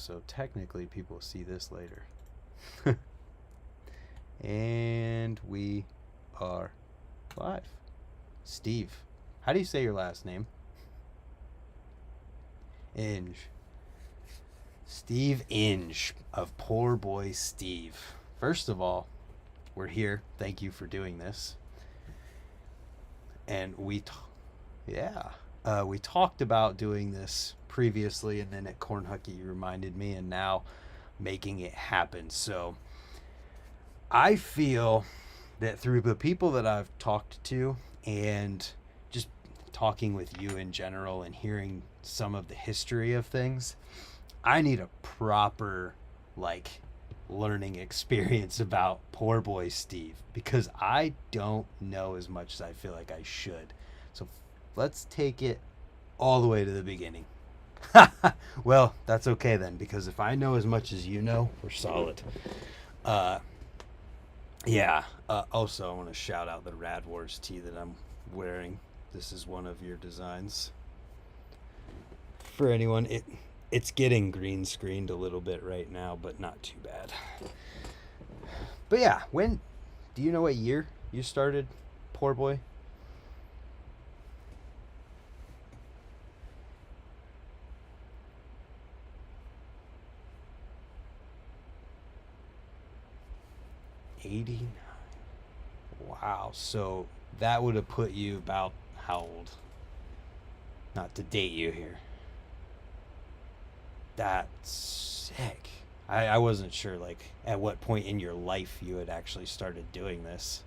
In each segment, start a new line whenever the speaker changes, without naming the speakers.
so technically people will see this later. And we are live. Steev. How do you say your last name? Inge. Steev Inge of Poor Boy Steev. First of all, we're here. Thank you for doing this. And we talked about doing this previously, and then at Cornhucky you reminded me, and now making it happen. So I feel that through the people that I've talked to and just talking with you in general and hearing some of the history of things, I need a proper learning experience about Poor Boy Steev, because I don't know as much as I feel like I should. So let's take it all the way to the beginning. Well, that's okay then, because if I know as much as you know, we're solid. Also, I want to shout out the Rad Wars tee that I'm wearing. This is one of your designs. For anyone, it's getting green screened a little bit right now, but not too bad. But yeah, do you know what year you started Poor Boy? '89. Wow. So that would have put you about how old? Not to date you here. That's sick. I wasn't sure at what point in your life you had actually started doing this.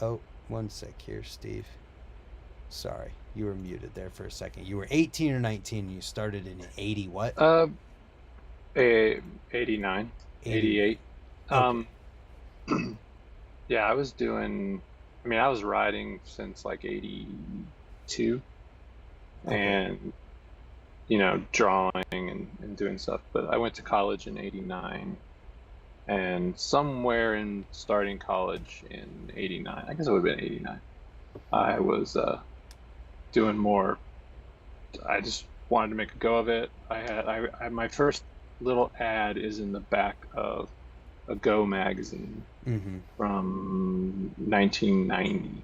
Oh, one sec here, Steev. Sorry, you were muted there for a second. You were 18 or 19. You started in 80 what?
89, 88.
Okay.
Yeah, I was riding since 82
Okay.
and, drawing and doing stuff. But I went to college in 89, and somewhere in starting college in 89, I guess it would have been 89, I was doing more. I just wanted to make a go of it. I my first little ad is in the back of a Go magazine from 1990.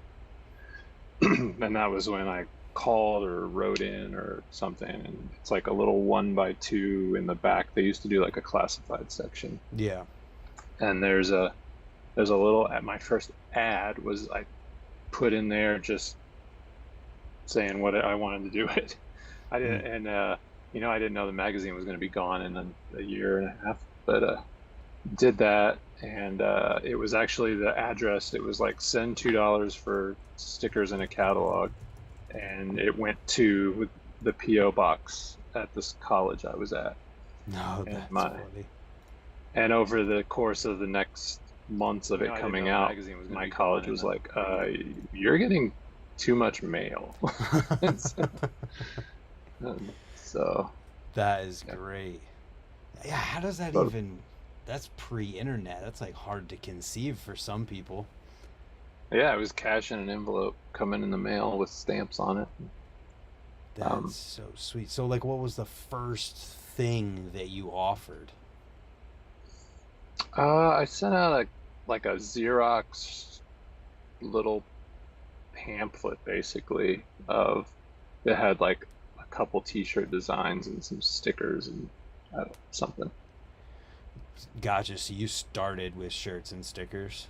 And that was when I called or wrote in or something, and it's like a little 1x2 in the back. They used to do like a classified section.
Yeah.
And there's a little, at my first ad was, I put in there just saying what I wanted to do it. I didn't, and I didn't know the magazine was going to be gone in a year and a half, but did that, and it was actually the address. It was like send $2 for stickers and a catalog, and it went to the PO box at this college I was at.
No, that's funny.
And over the course of the next months of it coming out, my college was like, "You're getting too much mail." So
that is great. Yeah, how does that even? That's pre-internet. That's hard to conceive for some people.
Yeah, it was cash in an envelope coming in the mail with stamps on it.
That's so sweet. So what was the first thing that you offered?
I sent out a Xerox little pamphlet, basically, of it had a couple t-shirt designs and some stickers and something.
Gotcha. So you started with shirts and stickers?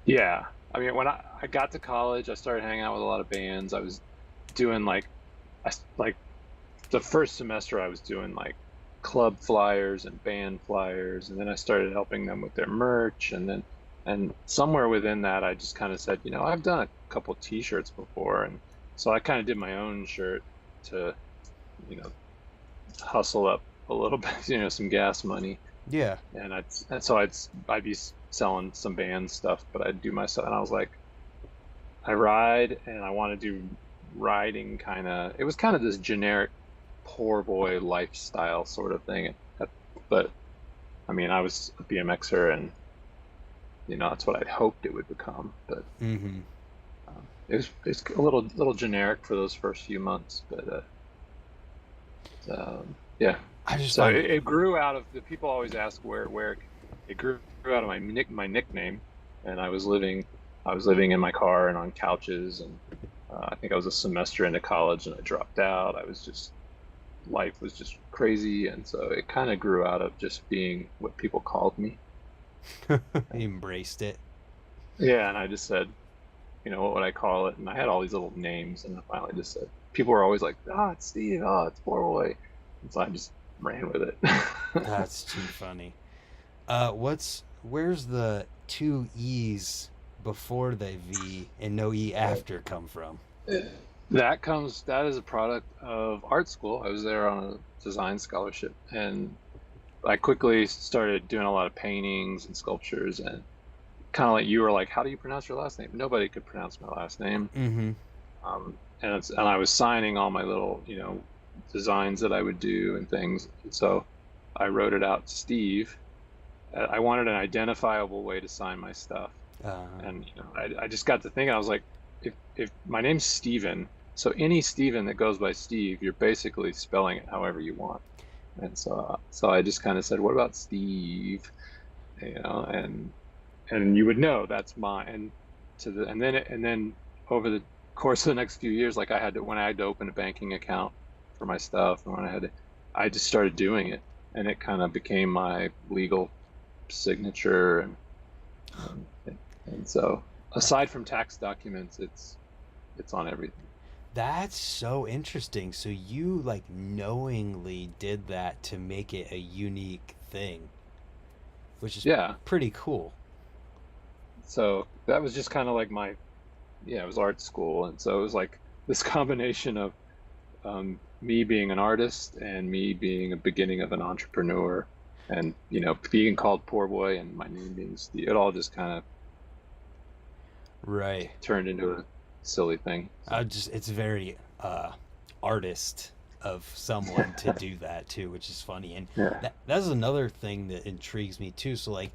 Yeah. I mean, when I got to college, I started hanging out with a lot of bands. I was doing the first semester I was doing club flyers and band flyers, and then I started helping them with their merch, and somewhere within that I just kind of said, I've done a couple t-shirts before, and so I kind of did my own shirt to hustle up a little bit, some gas money.
Yeah.
And I'd be selling some band stuff, but I'd do my stuff, and I was like, I ride, and I want to do riding it was kind of this generic poor boy lifestyle sort of thing. But I mean, I was a BMXer, and that's what I'd hoped it would become. But it's a little generic for those first few months, but yeah.
I just
So
find it.
it grew out of the people always ask where it grew out of my nickname, and I was living in my car and on couches, and I think I was a semester into college and I dropped out. I was just life was just crazy, and so it kind of grew out of just being what people called me.
He embraced it.
Yeah, and I just said, what would I call it? And I had all these little names, and I finally just said, people were always like, "Ah, it's Steve. Oh, it's Poor Boy," and so I just ran with it.
That's too funny. Where's the two E's before the V and no E after come from?
That is a product of art school. I was there on a design scholarship, and I quickly started doing a lot of paintings and sculptures, and kind of like you were like, how do you pronounce your last name? Nobody could pronounce my last name.
Mm-hmm.
And I was signing all my little, designs that I would do and things. And so I wrote it out, Steve. I wanted an identifiable way to sign my stuff.
Uh,
And I just got to thinking, I was like, if my name's Steven, so any Steven that goes by Steve, you're basically spelling it however you want. And so I just kind of said, what about Steve? And you would know that's mine. And then over the course of the next few years, like when I had to open a banking account for my stuff, and I just started doing it, and it kind of became my legal signature, and so
that
aside from tax documents, it's on everything.
that's so interesting. So you like knowingly did that to make it a unique thing, which is
Yeah.
pretty cool.
So that was just kind of like yeah, it was art school, and so it was like this combination of me being an artist and me being a beginning of an entrepreneur, and being called Poor Boy and my name being Steve. It all just kind of
Right.
turned into a silly thing. So
It's very artist of someone to do that too, which is funny. And
yeah.
that's another thing that intrigues me too. So like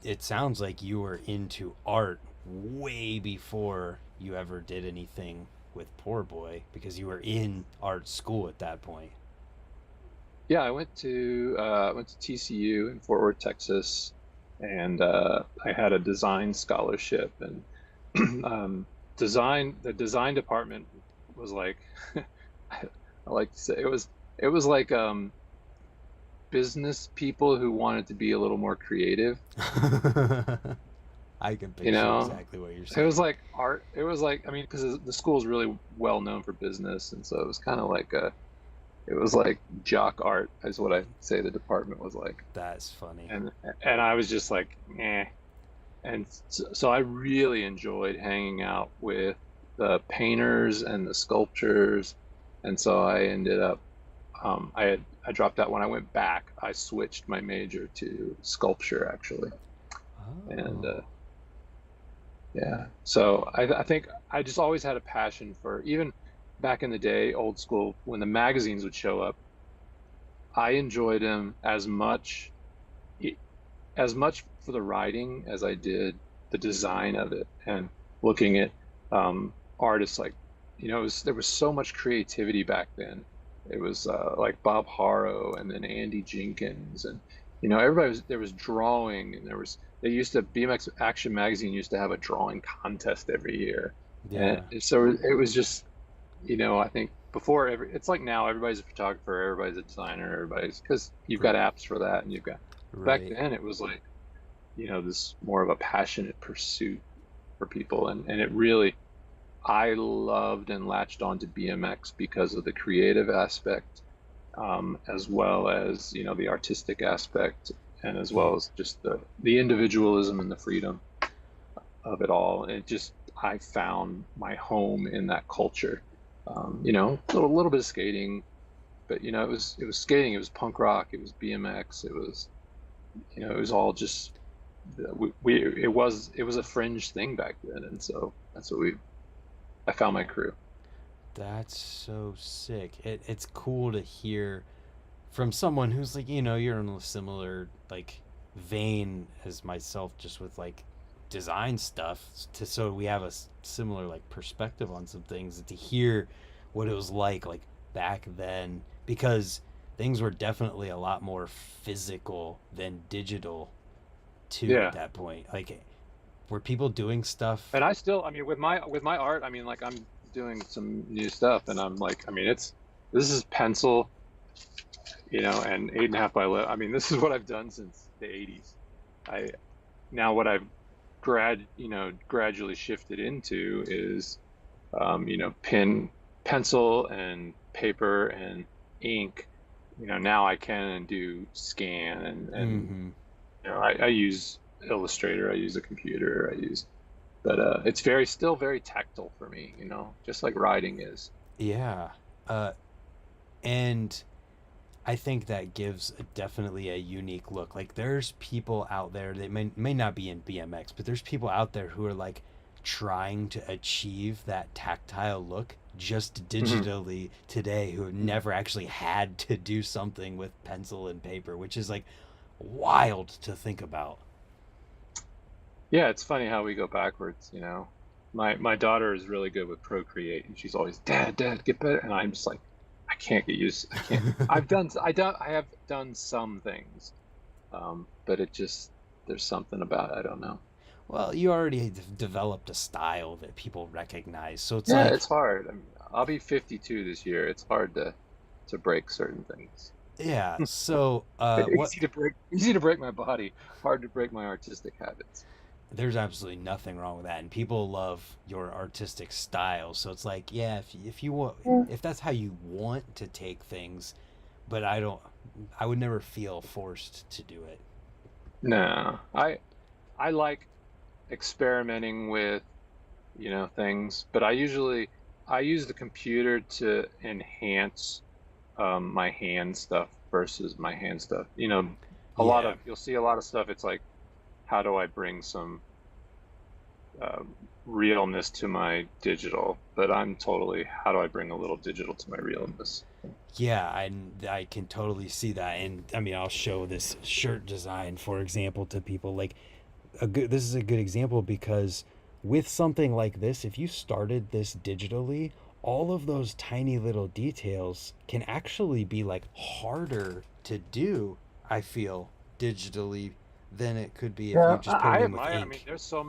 it sounds like you were into art way before you ever did anything with Poor Boy because you were in art school at that point.
Yeah, I went to TCU in Fort Worth, Texas, and I had a design scholarship, and the design department was like I like to say it was like business people who wanted to be a little more creative,
I can
you
picture
know.
exactly what you're
It was
saying.
like art. It was like, I mean, because the school is really well known for business, and so it was kind of like it was like jock art, is what I say the department was like.
That's funny.
And and I was just like, eh. And so I really enjoyed hanging out with the painters and the sculptors, and so I ended up, I dropped out when I went back. I switched my major to sculpture actually, and
Oh.
yeah. So I think I just always had a passion for, even back in the day, old school, when the magazines would show up, I enjoyed them e- as much for the writing as I did the design of it, and looking at artists like, there was so much creativity back then. It was like Bob Harrow, and then Andy Jenkins, and there was drawing, and they used to BMX Action Magazine used to have a drawing contest every year, and
Yeah.
so it was just, I think before it's like now everybody's a photographer, everybody's a designer, everybody's, because you've got
Right.
apps for that, and you've got, back
Right.
then it was like, this more of a passionate pursuit for people, and it really, I loved and latched onto BMX because of the creative aspect, as well as the artistic aspect, and as
Yeah.
well as just the individualism and the freedom of it all. And it just, I found my home in that culture. A little bit of skating, but it was skating, it was punk rock, it was BMX, it was all just, it was a fringe thing back then, and so that's what I found my crew.
That's so sick. It's cool to hear from someone who's like, you're in a similar like vein as myself, just with like design stuff so we have a similar like perspective on some things, to hear what it was like back then, because things were definitely a lot more physical than digital too at
Yeah.
that point. Like, were people doing stuff?
And I still, I mean, with my art, I mean, like I'm doing some new stuff, and I'm like, I mean, this is pencil, and 8.5 by 11. I mean, this is what I've done since the 80s. I Now what I've gradually shifted into is, pencil and paper and ink. Now I can do scan, and
Mm-hmm.
I use Illustrator, I use a computer, but it's still very tactile for me, just like writing is.
Yeah. uh and I think that gives definitely a unique look. Like, there's people out there that may not be in BMX, but there's people out there who are like trying to achieve that tactile look just
Mhm.
digitally today, who have never actually had to do something with pencil and paper, which is like wild to think about.
Yeah, it's funny how we go backwards. My daughter is really good with Procreate, and she's always, Dad, get better. And I'm just like, I can't get used. I can't. I have done some things, but there's something about it, I don't know.
Well, you already developed a style that people recognize, so it's
Yeah,
like,
it's hard. I mean, I'll be 52 this year. It's hard to break certain things.
yeah. So what,
Easy to break my body, hard to break my artistic habits.
there's absolutely nothing wrong with that, and people love your artistic style, so it's like, yeah, if you want,
Yeah.
if that's how you want to take things, but I would never feel forced to do it.
No, I like experimenting with, things, but I use the computer to enhance my hand stuff versus my hand stuff.
Yeah.
You'll see a lot of stuff. It's like, how do I bring some uh, realness to my digital? But I'm totally, how do I bring a little digital to my realness?
Yeah, I can totally see that. And I mean, I'll show this shirt design, for example, to people. Like, this is a good example, because with something like this, if you started this digitally, all of those tiny little details can actually be like harder to do, I feel, digitally, than it could be if you
Yeah,
just put it
I
in with
admire. I mean,
ink.
there's so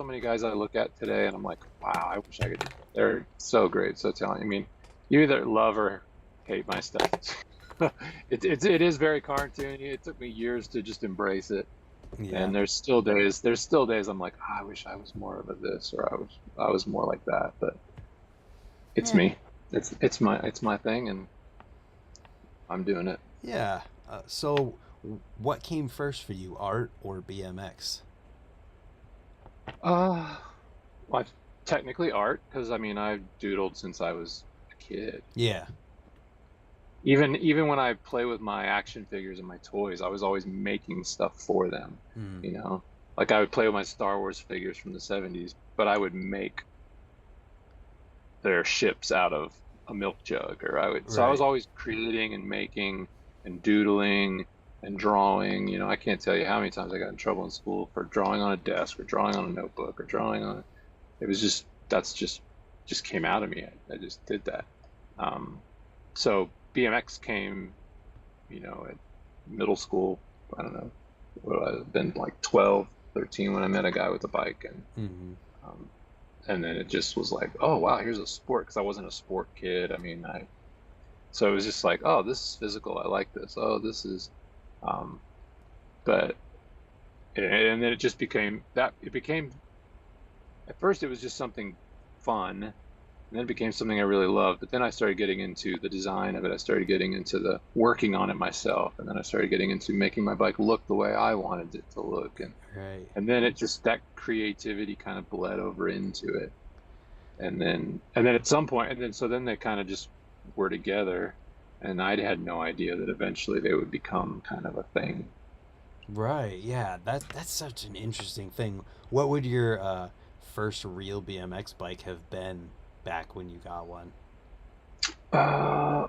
many guys I look at today, and I'm like, wow, I wish I could. They're so great, so talented. I mean, you either love or hate my stuff. It is very cartoony. It took me years to just embrace it,
Yeah.
and there's still days I'm like, "Ah, I wish I was more of a this, or I was more like that. But it's
Eh,
me. It's my thing, and I'm doing it.
yeah. So, what came first for you, art or BMX?
Uh, well, technically art, because I mean I've doodled since I was a kid.
Yeah.
Even when I play with my action figures and my toys, I was always making stuff for them.
Mm.
You know, like I would play with my Star Wars figures from the 70s, but I would make their ships out of a milk jug, or so I was
Right.
always creating and making and doodling and drawing. I can't tell you how many times I got in trouble in school for drawing on a desk or drawing on a notebook or drawing on it was just came out of me. I just did that. So BMX came, at middle school. I don't know, what would I have been, like 12, 13, when I met a guy with a bike,
Mm-hmm.
um, and then it just was like, oh wow, here's a sport, because I wasn't a sport kid. I mean, so it was just like, oh, this is physical. I like this. Oh, this is, um, but and then it just became that. It became, at first it was just something fun, and then it became something I really loved. But then I started getting into the design of it. I started getting into the working on it myself, and then I started getting into making my bike look the way I wanted it to look, and
Right.
and then that creativity kind of bled over into it, and then at some point, and then so then they kind of just were together, and I had no idea that eventually they would become kind of a thing.
Right. Yeah. That's such an interesting thing. What would your first real BMX bike have been back when you got one?
Uh,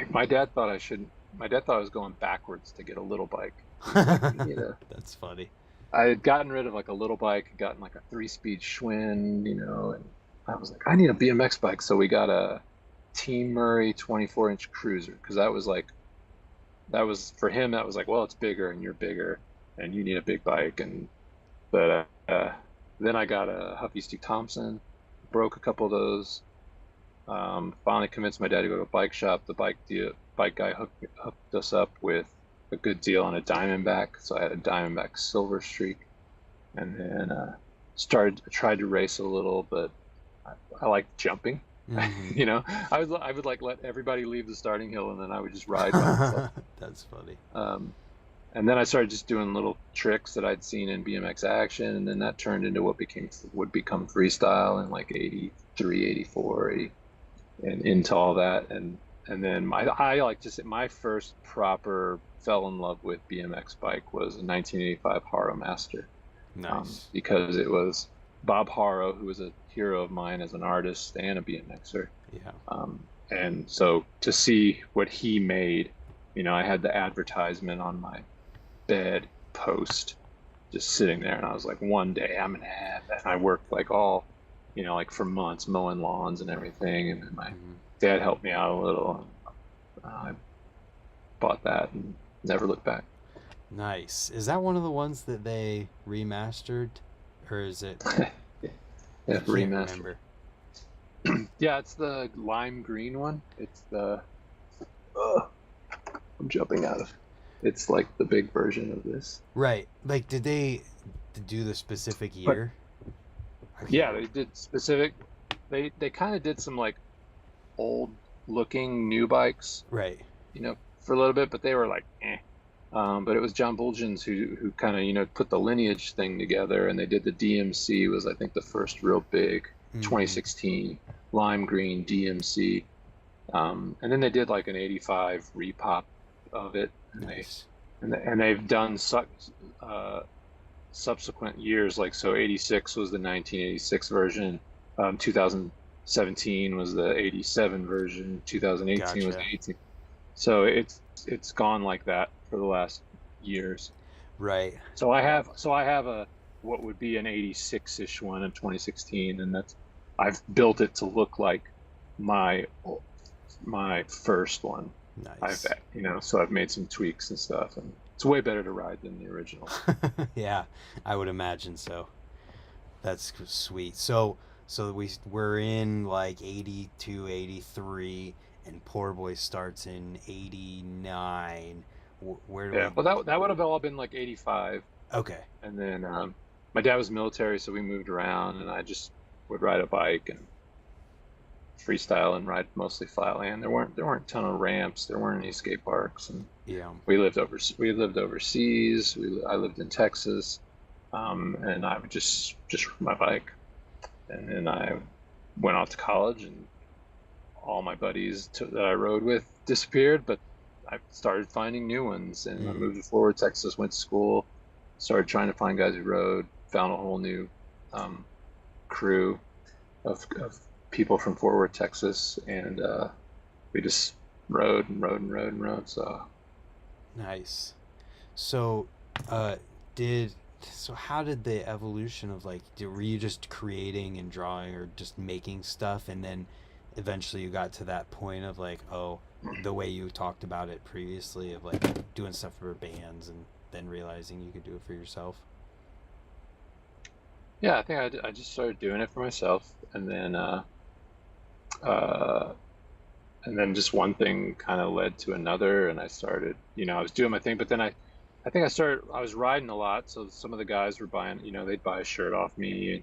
my dad thought I shouldn't. My dad thought I was going backwards to get a little bike. He was like, "You need a."
That's funny.
I had gotten rid of like a little bike, had gotten like a 3-speed Schwinn, and I was like, I need a BMX bike. So we got a Team Murray 24-inch cruiser because that was for him. That was like, well, it's bigger and you're bigger and you need a big bike. But then I got a Huffy Steve Thompson, broke a couple of those. Finally convinced my dad to go to a bike shop. The bike guy hooked us up with a good deal on a Diamondback. So I had a Diamondback Silver Streak, and then tried to race a little, but I liked jumping.
Mm-hmm.
I would like let everybody leave the starting hill, and then I would just ride by myself.
That's funny.
And then I started just doing little tricks that I'd seen in BMX action, and then that turned into what would become freestyle in like 83, 84, 80, and into all that. And then my first proper fell in love with BMX bike was a 1985 Haro Master.
Nice.
Because it was Bob Haro, who was a hero of mine as an artist and a BMXer.
Yeah.
And so to see what he made, I had the advertisement on my bed post just sitting there, and I was like, one day I'm gonna have that. And I worked like like for months mowing lawns and everything, and then my dad helped me out a little, and I bought that and never looked back.
Nice. Is that one of the ones that they remastered, or is it?
Yeah,
I can't
remastered.
remember.
Yeah, it's the lime green one. It's the I'm jumping out of. It's like the big version of this.
Right. Like, did they do the specific year?
Yeah, they did specific. They kind of did some like old looking new bikes,
Right.
For a little bit, but they were like, eh. But it was John Bulgens who kind of put the lineage thing together, and they did the DMC was I think the first real big 2016 lime green DMC, and then they did like an 85 repop of it.
Nice.
And they've done subsequent years, like so 86 was the 1986 version, 2017 was the 87 version, 2018 was the 18. So it's gone like that for the last years.
Right.
So I have a what would be an 86-ish one in 2016, and I've built it to look like my first one.
Nice.
So I've made some tweaks and stuff, and it's way better to ride than the original.
Yeah, I would imagine so. That's sweet. So we're in like 82, 83, and Poor Boy starts in 89. Where do we?
Well, that would have all been like 85.
Okay.
And then my dad was military, so we moved around, and I just would ride a bike and freestyle and ride mostly flatland. There weren't a ton of ramps. There weren't any skate parks, and
Yeah.
we lived overseas. I lived in Texas, and I would just ride my bike. And then I went off to college, and all my buddies that I rode with disappeared, but I started finding new ones, and I moved to Fort Worth, Texas, went to school, started trying to find guys who rode, found a whole new crew of people from Fort Worth, Texas, and we just rode and rode and rode and rode. So
Nice. So, how did the evolution of like, were you just creating and drawing or just making stuff, and then eventually you got to that point of like, oh, the way you talked about it previously of like doing stuff for bands and then realizing you could do it for yourself?
yeah, I think I just started doing it for myself, uh, and then just one thing kind of led to another, and I started, I was doing my thing, but then I think I was riding a lot, so some of the guys were buying, they'd buy a shirt off me,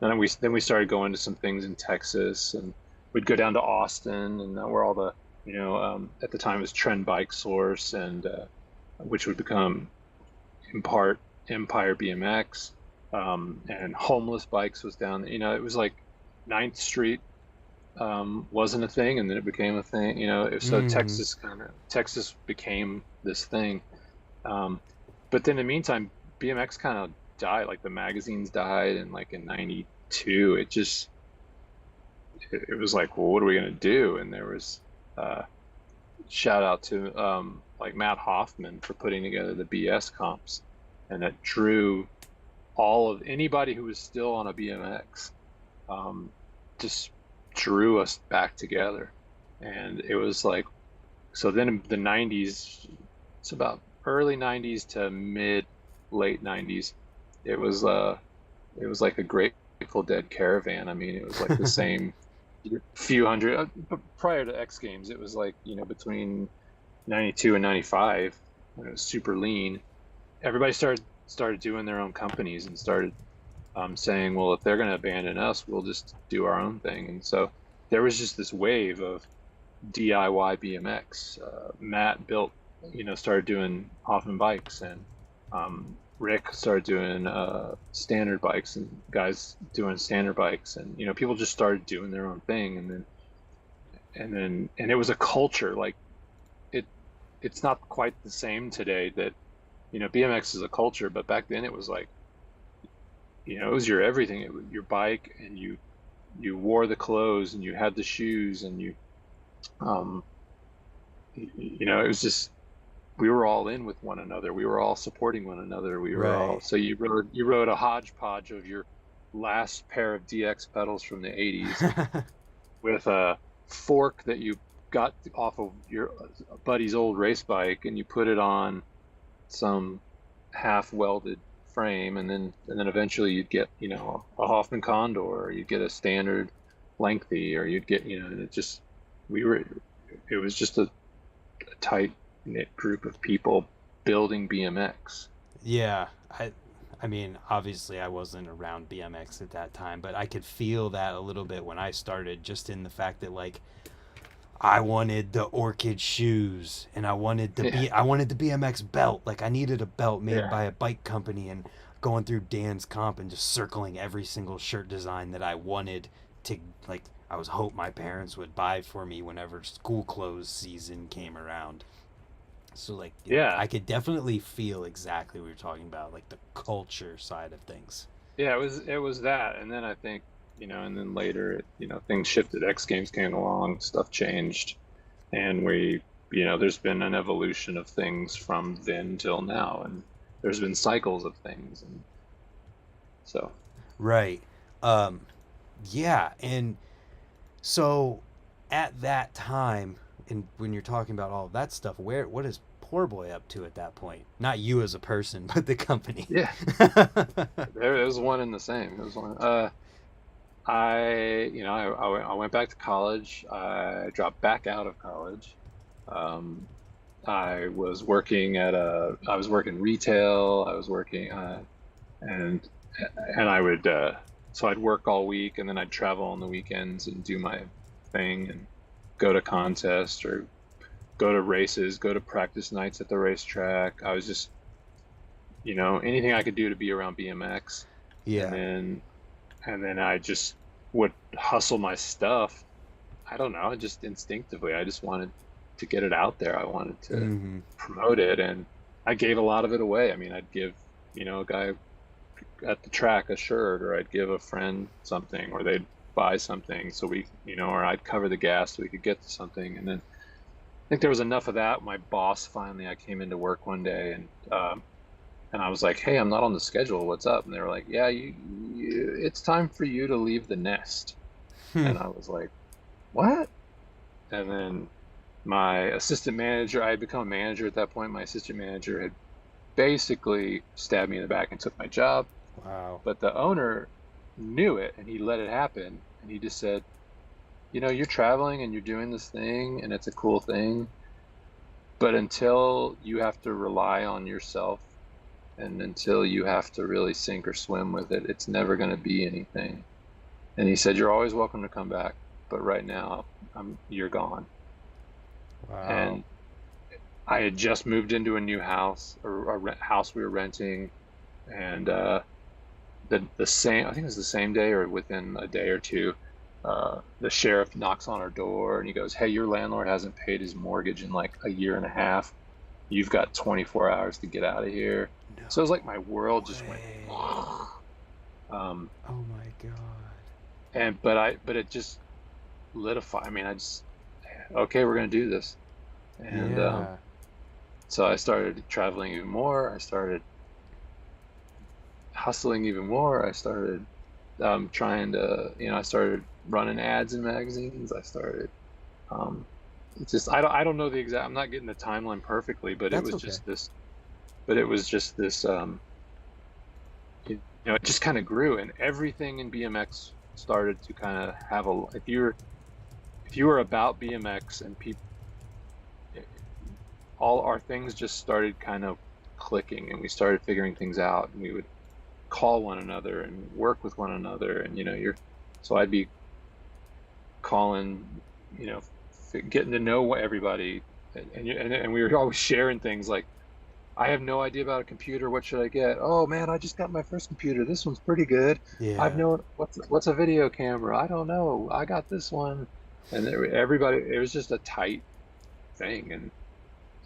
and then we started going to some things in Texas, and we'd go down to Austin, and where all the, at the time it was Trend Bike Source, and which would become in part Empire BMX, and Homeless Bikes was down. It was like 9th Street wasn't a thing, and then it became a thing. So Texas became this thing. But then in the meantime, BMX kind of died. Like the magazines died, and like in '92, it was like, well, what are we gonna do? And there was shout out to like Matt Hoffman for putting together the BS comps, and that drew all of anybody who was still on a BMX, um, just drew us back together. And it was like, so then in the 90s, it's about early 90s to mid late 90s, it was like a Grateful Dead caravan. I mean, it was like the same few hundred, but prior to X Games, it was like, between 92 and 95 when it was super lean. Everybody started doing their own companies and started saying, well, if they're going to abandon us, we'll just do our own thing. And so there was just this wave of DIY BMX. Matt started doing Hoffman bikes, and Rick started doing standard bikes, and guys doing standard bikes, and people just started doing their own thing, and it was a culture. Like it's not quite the same today that BMX is a culture, but back then it was like it was your everything. It was your bike, and you wore the clothes, and you had the shoes, and um it was just, we were all in with one another. We were all supporting one another. We were all,
Right.
so you rode a hodgepodge of your last pair of DX pedals from the 80s with a fork that you got off of your buddy's old race bike, and you put it on some half welded frame, and then eventually you'd get a Hoffman Condor, or you'd get a standard lengthy, or you'd get and it was just a tight knit group of people building BMX.
Yeah, I mean, obviously I wasn't around BMX at that time, but I could feel that a little bit when I started, just in the fact that like I wanted the Orchid shoes, and
Yeah,
I wanted the BMX belt. Like I needed a belt made
yeah,
by a bike company, and going through Dan's comp and just circling every single shirt design that I wanted to, like, I was hope my parents would buy for me whenever school clothes season came around. So like,
yeah,
I could definitely feel exactly what you're talking about, like the culture side of things.
yeah. It was that, and then I think and then later things shifted. X Games came along, stuff changed, and there's been an evolution of things from then till now, and there's been cycles of things, and so
Right. Um, yeah, and so at that time, and when you're talking about all of that stuff, what is Poor Boy up to at that point? Not you as a person, but the company.
yeah, there it was one and the same. It was one. I went back to college. I dropped back out of college. Um, I was working retail. I was working, and I would, so I'd work all week, and then I'd travel on the weekends and do my thing, and go to contests, or go to races, go to practice nights at the racetrack. I was just, anything I could do to be around BMX. And
Yeah.
then I just would hustle my stuff. I don't know, just instinctively. I just wanted to get it out there. I wanted to
Mm-hmm.
promote it, and I gave a lot of it away. I mean, I'd give, a guy at the track a shirt, or I'd give a friend something, or they'd buy something, so or I'd cover the gas so we could get to something. And then I think there was enough of that. My boss finally, I came into work one day, and I was like, "Hey, I'm not on the schedule. What's up?" And they were like, "Yeah, it's time for you to leave the nest."
Hmm.
And I was like, "What?" And then my assistant manager, I had become a manager at that point. My assistant manager had basically stabbed me in the back and took my job.
Wow.
But the owner knew it, and he let it happen. And he just said, "You're traveling and you're doing this thing, and it's a cool thing. But until you have to rely on yourself, and until you have to really sink or swim with it, it's never going to be anything." And he said, "You're always welcome to come back, but right now, you're gone."
Wow.
And I had just moved into a new house, or house we were renting, and the same, I think it was the same day or within a day or two, the sheriff knocks on our door, and he goes, "Hey, your landlord hasn't paid his mortgage in like a year and a half. You've got 24 hours to get out of here." So it was like my world
No
just went.
way.
um,
Oh my god.
but it just lit a fire. I mean, I just, okay, we're gonna do this. And
Yeah.
so I started traveling even more. I started hustling even more. I started trying to, I started running ads in magazines. I started, it's just, I don't know the exact, I'm not getting the timeline perfectly, but it
That's
was
okay.
just this, but it was just this, it just kind of grew, and everything in BMX started to kind of have a, if you were about BMX and people, all our things just started kind of clicking, and we started figuring things out, and we would call one another and work with one another. And so I'd be calling, getting to know everybody, and we were always sharing things like, I have no idea about a computer, what should I get? Oh man, I just got my first computer, this one's pretty good. I've
Yeah.
known, what's a video camera? I don't know, I got this one. And everybody, it was just a tight thing.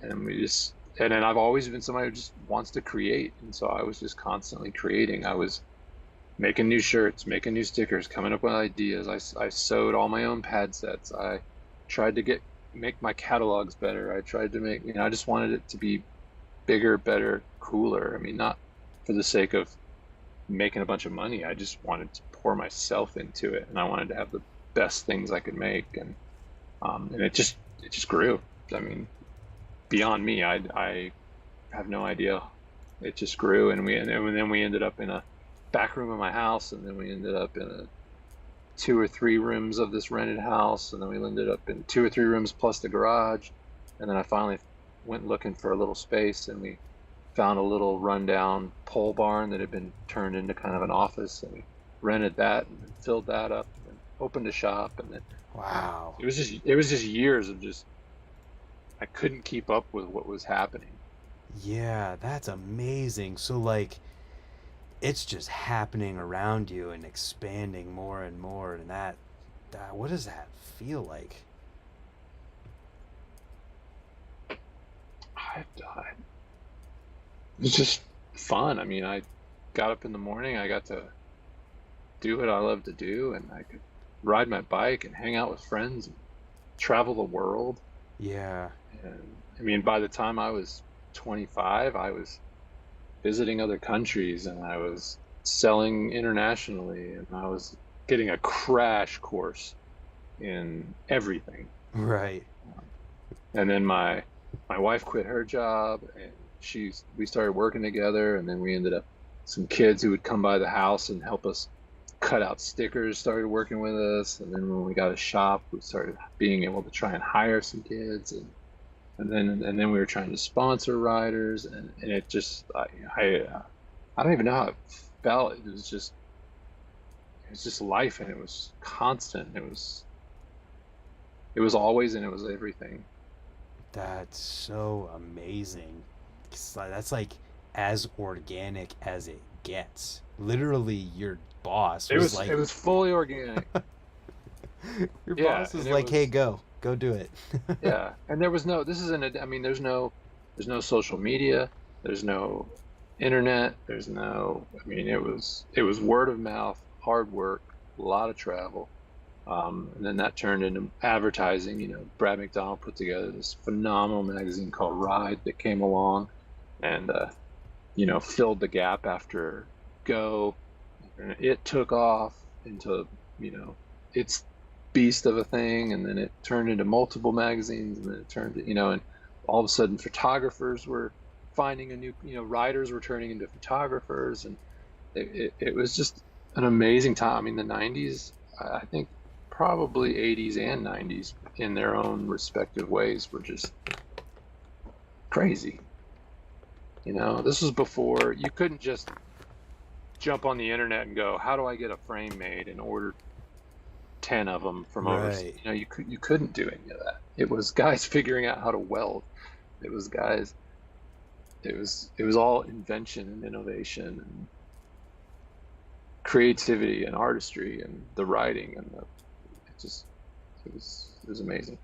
And we just, and then I've always been somebody who just wants to create, and so I was just constantly creating. I was making new shirts, making new stickers, coming up with ideas. I sewed all my own pad sets. I tried to make my catalogs better. I tried to make, I just wanted it to be bigger, better, cooler. I mean, not for the sake of making a bunch of money. I just wanted to pour myself into it, and I wanted to have the best things I could make. And it just grew. I mean, beyond me, I have no idea. It just grew, and then we ended up in a back room of my house, and then we ended up in a 2 or 3 rooms of this rented house, and then we ended up in 2 or 3 rooms plus the garage. And then I finally went looking for a little space, and we found a little rundown pole barn that had been turned into kind of an office, and we rented that and then filled that up and then opened a shop. And then
Wow.
it was just years of just, I couldn't keep up with what was happening.
Yeah, that's amazing. So like it's just happening around you and expanding more and more, and that what does that feel like?
I It was just fun. I mean, I got up in the morning, I got to do what I love to do, and I could ride my bike and hang out with friends and travel the world.
Yeah.
And I mean, by the time I was 25, I was visiting other countries, and I was selling internationally, and I was getting a crash course in everything.
Right.
And then my wife quit her job, and we started working together, and then we ended up, some kids who would come by the house and help us cut out stickers started working with us. And then when we got a shop, we started being able to try and hire some kids, and then we were trying to sponsor riders, and it just, I don't even know how it felt. It was just life, and it was constant. It was always, and it was everything.
That's so amazing. That's like as organic as it gets. Literally, your boss
It
was
was
like,
it was fully organic.
your
Yeah,
boss was
and it
like, "Hey,
was,
go do it."
yeah, and there was no, this isn't a, I mean, there's no social media, there's no internet, there's no, I mean, it was word of mouth, hard work, a lot of travel. And then that turned into advertising. Brad McDonald put together this phenomenal magazine called Ride that came along, and filled the gap after Go, and it took off into, its beast of a thing, and then it turned into multiple magazines, and then it turned to, and all of a sudden photographers were finding a new, writers were turning into photographers, and it was just an amazing time. I mean, the 90s, I think probably 80s and 90s in their own respective ways were just crazy. This was before you couldn't just jump on the internet and go, how do I get a frame made, and order 10 of them from overseas.
Right.
You couldn't do any of that. It was guys figuring out how to weld. It was guys, it was all invention and innovation and creativity and artistry and the writing, and it was amazing.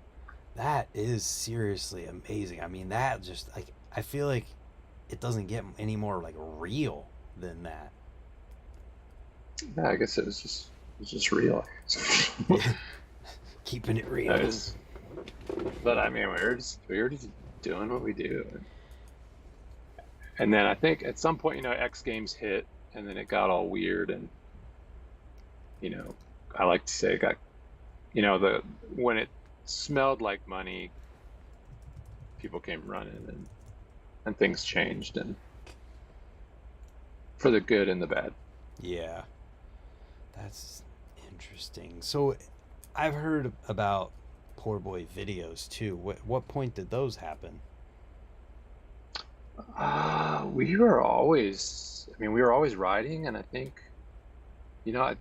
That is seriously amazing. I mean, that just like I feel like it doesn't get any more like real than that.
Yeah, I guess it was just real.
Keeping it
That
real.
is, but I mean, we were just doing what we do, and then I think at some point, X Games hit, and then it got all weird, and you know, I like to say it got, the when it smelled like money, people came running, and things changed, and for the good and the bad.
Yeah, that's interesting. So I've heard about Poor Boy videos too. What point did those happen?
We were always, I mean, we were always riding, and I think, you know,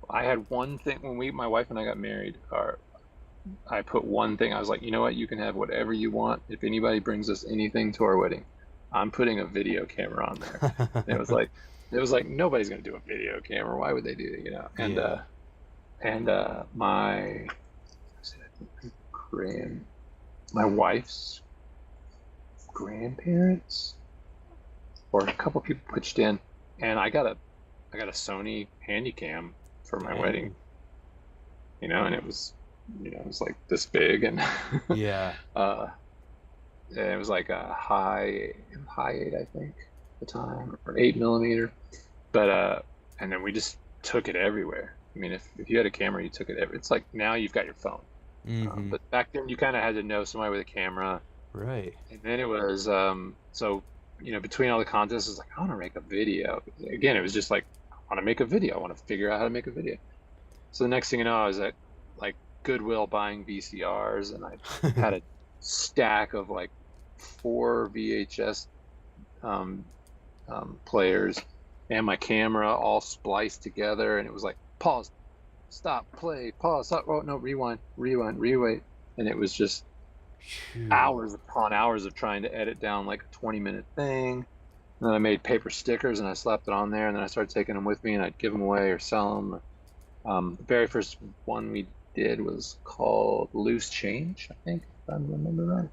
I had one thing when my wife and I got married, or I put one thing, I was like, you know what, you can have whatever you want. If anybody brings us anything to our wedding, I'm putting a video camera on there. And it was like nobody's gonna do a video camera. Why would they do it,
Yeah.
And my grand my wife's grandparents or a couple people pitched in, and I got a Sony Handycam for my wedding,
Dang.
and it was like this big, and
Yeah.
uh and it was like a high eight, I think, at the time, or 8 millimeter. But and then we just took it everywhere. I mean, if you had a camera, you took it every. It's like now you've got your phone,
Mm-hmm.
but back then you kind of had to know somebody with a camera.
Right.
And then it was so between all the contests, it's like I want to make a video. Again, it was just like I want to make a video. I want to figure out how to make a video. So the next thing you know, I was at like Goodwill buying VCRs, and I had a stack of like 4 VHS um, players and my camera all spliced together, and it was like pause, stop, play, pause, stop, oh no, rewind, rewind, rewind, and it was just
Phew.
hours upon hours of trying to edit down like a 20-minute thing. And then I made paper stickers and I slapped it on there, and then I started taking them with me, and I'd give them away or sell them. The very first one we did was called Loose Change, I think, if I remember right.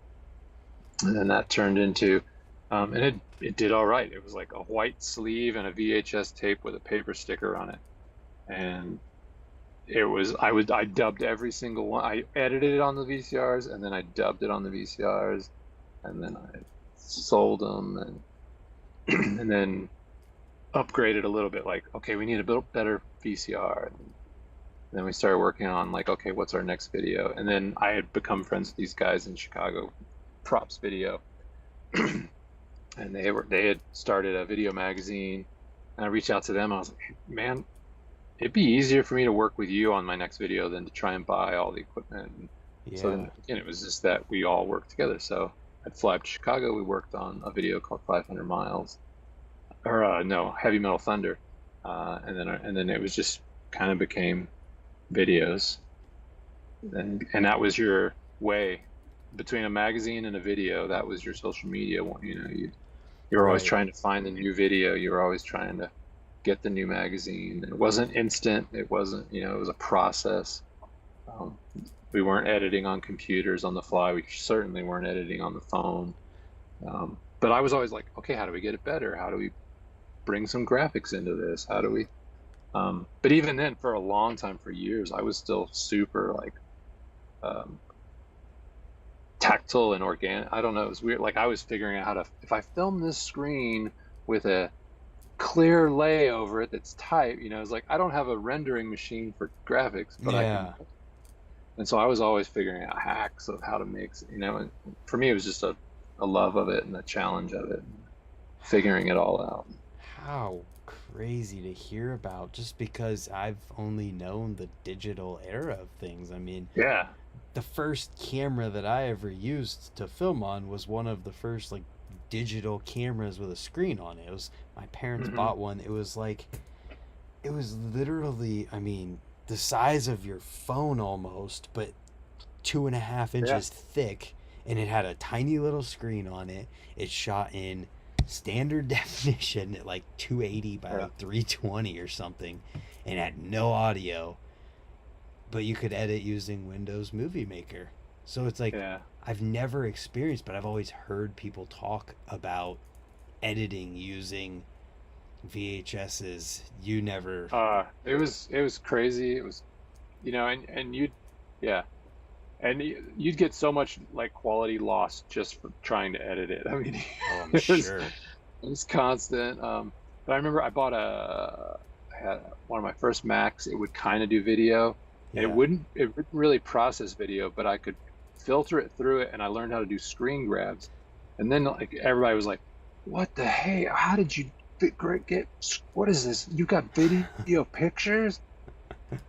And then that turned into, and it did all right. It was like a white sleeve and a VHS tape with a paper sticker on it, and I dubbed every single one. I edited it on the VCRs, and then I dubbed it on the VCRs, and then I sold them, and then upgraded a little bit. Like, okay, we need a bit better VCR. And then we started working on like, okay, what's our next video? And then I had become friends with these guys in Chicago, Props Video, and they had started a video magazine, and I reached out to them. I was like, man, it'd be easier for me to work with you on my next video than to try and buy all the equipment. And so
Yeah.
then again, it was just that we all worked together. So I'd fly up to Chicago. We worked on a video called 500 Miles, or no, Heavy Metal Thunder, and then it was just kind of became videos, and that was your way between a magazine and a video. That was your social media one. You were always
Right.
trying to find the new video. You were always trying to get the new magazine. It wasn't instant. It wasn't, it was a process. Um, we weren't editing on computers on the fly. We certainly weren't editing on the phone. But I was always like, okay, how do we get it better? How do we bring some graphics into this? How do we? But even then, for a long time, for years, I was still super like um, tactile and organic. I don't know. It was weird. Like I was figuring out how to, if I film this screen with a clear lay over it that's tight, it's like I don't have a rendering machine for graphics, but I can.
Yeah.
And so I was always figuring out hacks of how to make, and for me, it was just a love of it and a challenge of it, figuring it all out.
How crazy to hear about just because I've only known the digital era of things. I mean,
Yeah.
the first camera that I ever used to film on was one of the first like digital cameras with a screen on it. It was my parents
Hmm.
bought one. It was literally, I mean, the size of your phone almost, but 2.5 inches
Yeah.
thick, and it had a tiny little screen on it. It shot in standard definition at like 280
Yeah.
by 320 or something, and had no audio, but you could edit using Windows Movie Maker. So it's like
Yeah.
I've never experienced, but I've always heard people talk about editing using VHSs. You never.
It was crazy. It was, and yeah, and you'd get so much like quality loss just for trying to edit it. I mean,
Oh, I'm
it was
sure.
it was constant. But I remember I had one of my first Macs. It would kind of do video, and
Yeah.
it wouldn't really process video, but I could filter it through it, and I learned how to do screen grabs. And then like everybody was like, "What the hey? How did you get? What is this? You got video pictures?"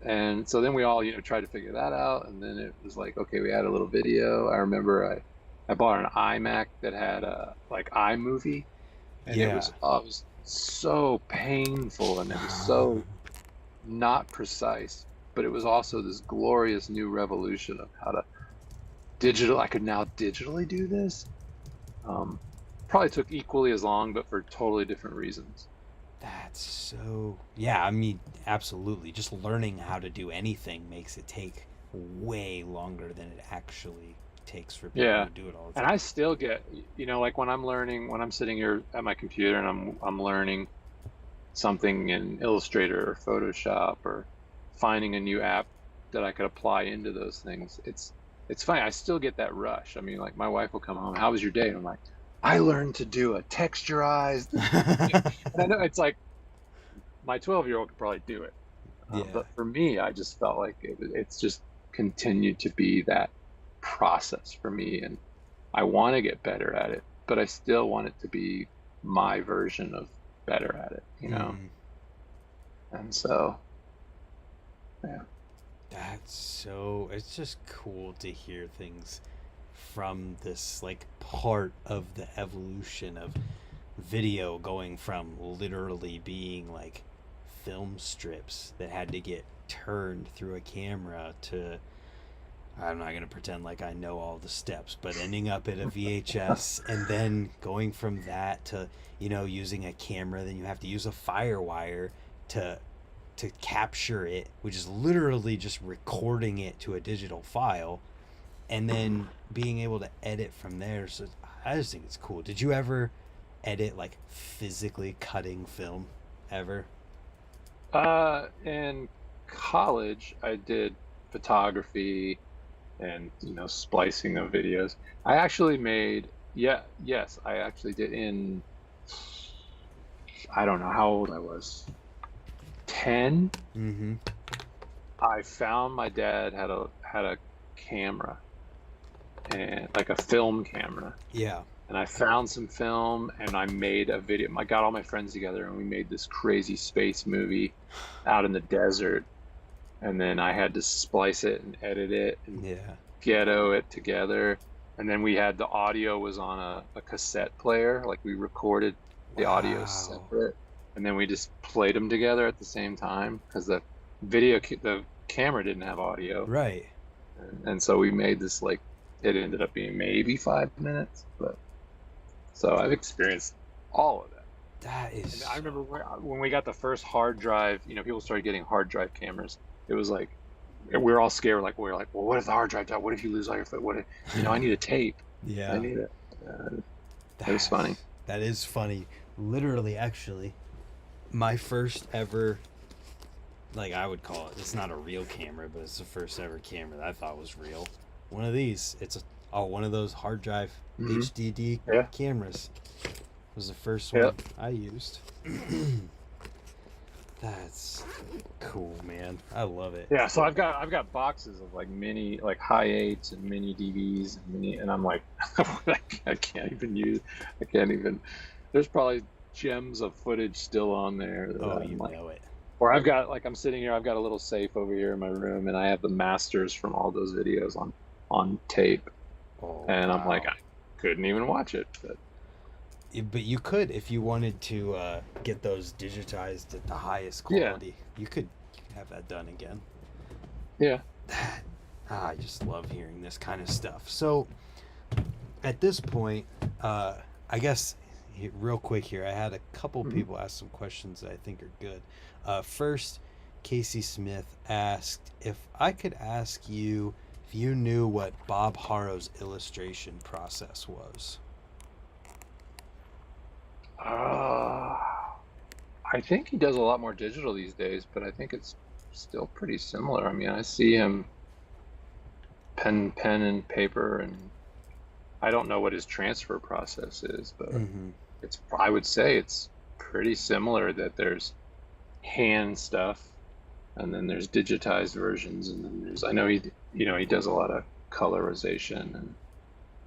And so then we all, tried to figure that out. And then it was like, okay, we had a little video. I remember I bought an iMac that had a like iMovie, and
Yeah.
it was so painful, and it was so not precise, but it was also this glorious new revolution of how to I could now digitally do this. Probably took equally as long, but for totally different reasons.
That's so. Yeah, I mean, absolutely. Just learning how to do anything makes it take way longer than it actually takes for people
Yeah.
to do it all the
And
time.
I still get, like when I'm sitting here at my computer and I'm learning something in Illustrator or Photoshop or finding a new app that I could apply into those things. It's funny. I still get that rush. I mean, like my wife will come home, "How was your day?" And I'm like, "I learned to do a texturized." And I know it's like my 12-year-old could probably do it,
Yeah.
but for me, I just felt like it's just continued to be that process for me, and I want to get better at it, but I still want it to be my version of better at it.
Hmm.
And so, yeah.
That's so. It's just cool to hear things from this, like, part of the evolution of video going from literally being like film strips that had to get turned through a camera to, I'm not going to pretend like I know all the steps, but ending up at a VHS and then going from that to, using a camera, then you have to use a firewire to capture it, which is literally just recording it to a digital file and then being able to edit from there. So I just think it's cool. Did you ever edit like physically cutting film ever?
In college, I did photography and splicing of videos. I actually made, yeah, yes, I actually did in, I don't know how old I was, 10.
Mm-hmm.
I found my dad had a camera, and like a film camera,
Yeah.
and I found some film and I made a video. I got all my friends together and we made this crazy space movie out in the desert, and then I had to splice it and edit it and
Yeah.
ghetto it together. And then we had the audio was on a cassette player. Like we recorded the audio
Wow.
separate, and then we just played them together at the same time because the camera didn't have audio.
Right.
And so we made this, like, it ended up being maybe 5 minutes, but so I've experienced all of that.
That is
And I
so
remember
cool.
when we got the first hard drive, people started getting hard drive cameras. It was like we were all scared. Like we were like, well, what if the hard drive died? What if you lose all your foot? What if, I need a tape. I
Yeah.
need it. It was funny.
That's, that is funny. Literally, actually, my first ever, like I would call it, it's not a real camera, but it's the first ever camera that I thought was real. One of these. One of those hard drive
Hmm.
HDD
Yeah.
cameras was the first one
Yep.
I used. That's cool, man. I love it.
Yeah. So I've got boxes of like mini, like high eights and mini DVs and and I'm like, I can't even use. I can't even. There's probably gems of footage still on there that
Oh,
I'm
you
like,
know it.
or I've got, like, I'm sitting here, I've got a little safe over here in my room, and I have the masters from all those videos on tape,
Oh,
and I'm like,
wow.
I couldn't even watch it, but
But you could, if you wanted to get those digitized at the highest
yeah,
quality, you could have that done again.
yeah.
I just love hearing this kind of stuff. So at this point, I guess real quick here, I had a couple
Mhm.
people ask some questions that I think are good. First, Casey Smith asked if I could ask you if you knew what Bob Harrow's illustration process was.
Uh, I think he does a lot more digital these days, but I think it's still pretty similar. I mean, I see him pen and paper, and I don't know what his transfer process is, but
Mm-hmm.
I would say it's pretty similar, that there's hand stuff, and then there's digitized versions, and then there's, I know he does a lot of colorization and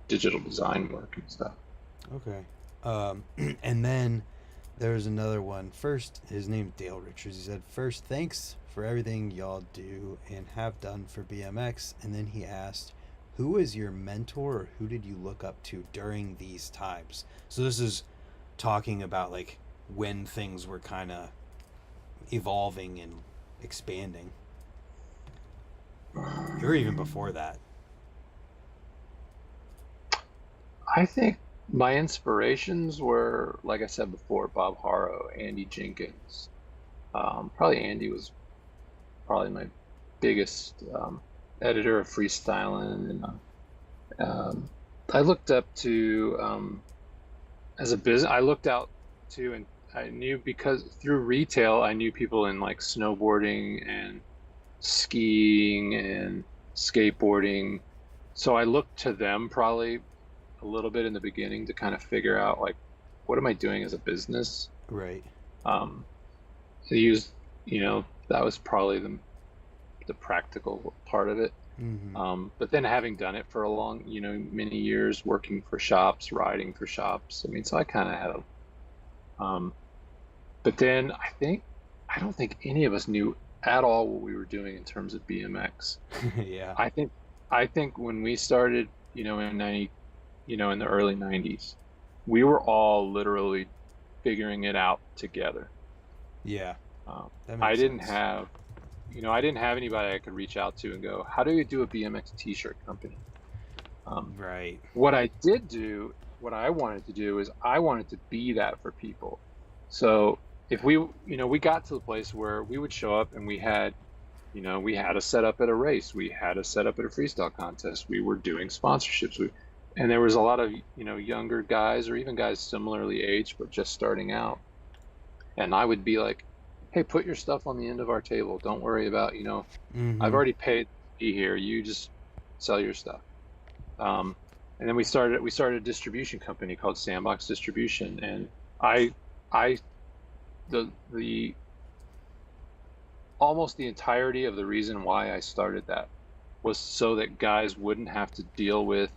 digital design work and stuff.
Okay. And then there's another one. First, his name's Dale Richards. He said, "First, thanks for everything y'all do and have done for BMX." And then he asked, "Who was your mentor, or who did you look up to during these times?" So this is talking about like when things were kind of evolving and expanding, or even before that.
I think my inspirations were, like I said before, Bob Harrow, Andy Jenkins. Probably Andy was probably my biggest editor of freestyling, and I looked up to, as a business. I looked out to, and I knew, because through retail, I knew people in like snowboarding and skiing and skateboarding. So I looked to them probably a little bit in the beginning to kind of figure out, like, what am I doing as a business?
Right.
Um, to use, that was probably the practical part of it.
Mm-hmm.
But then having done it for a long, many years, working for shops, riding for shops, I mean, so I kind of had but then I don't think any of us knew at all what we were doing in terms of BMX.
Yeah.
I think when we started, in 90, in the early 90s, we were all literally figuring it out together.
Yeah.
Um,
That
I
makes
didn't
sense.
have, I didn't have anybody I could reach out to and go, how do you do a BMX t-shirt company? Um,
Right.
what I did do, what I wanted to do is I wanted to be that for people. So if we got to the place where we would show up and we had a setup at a race, we had a setup at a freestyle contest, we were doing sponsorships, and there was a lot of, younger guys, or even guys similarly aged, but just starting out. And I would be like, hey, put your stuff on the end of our table. Don't worry about, I've
Mm-hmm.
already paid to be here. You just sell your stuff. Um, and then we started a distribution company called Sandbox Distribution, and I I the almost the entirety of the reason why I started that was so that guys wouldn't have to deal with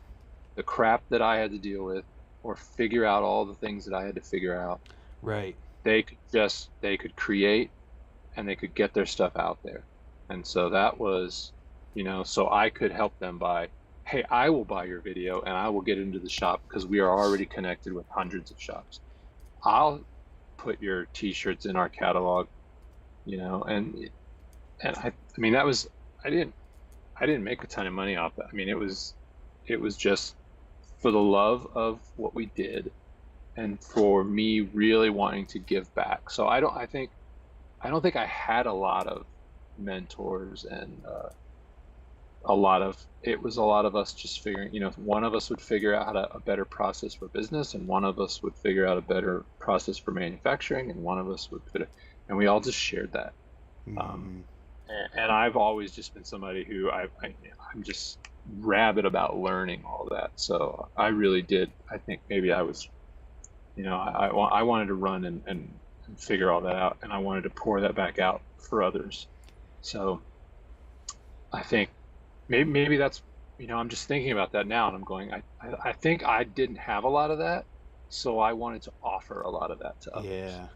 the crap that I had to deal with, or figure out all the things that I had to figure out.
Right.
They could create, and they could get their stuff out there. And so that was, so I could help them by, hey, I will buy your video and I will get into the shop because we are already connected with hundreds of shops. I'll put your t-shirts in our catalog, and I mean, that was, I didn't make a ton of money off that. I mean, it was just for the love of what we did, and for me really wanting to give back. So I don't think I had a lot of mentors, and it was a lot of us just figuring, one of us would figure out a better process for business, and one of us would figure out a better process for manufacturing, and one of us would and we all just shared that. Um,
Mm-hmm.
and I've always just been somebody who I'm just rabid about learning all that. So I really did. I think maybe I was, I wanted to run and figure all that out, and I wanted to pour that back out for others. So I think maybe that's, I'm just thinking about that now, and I'm going, I think I didn't have a lot of that, so I wanted to offer a lot of that to others.
Yeah.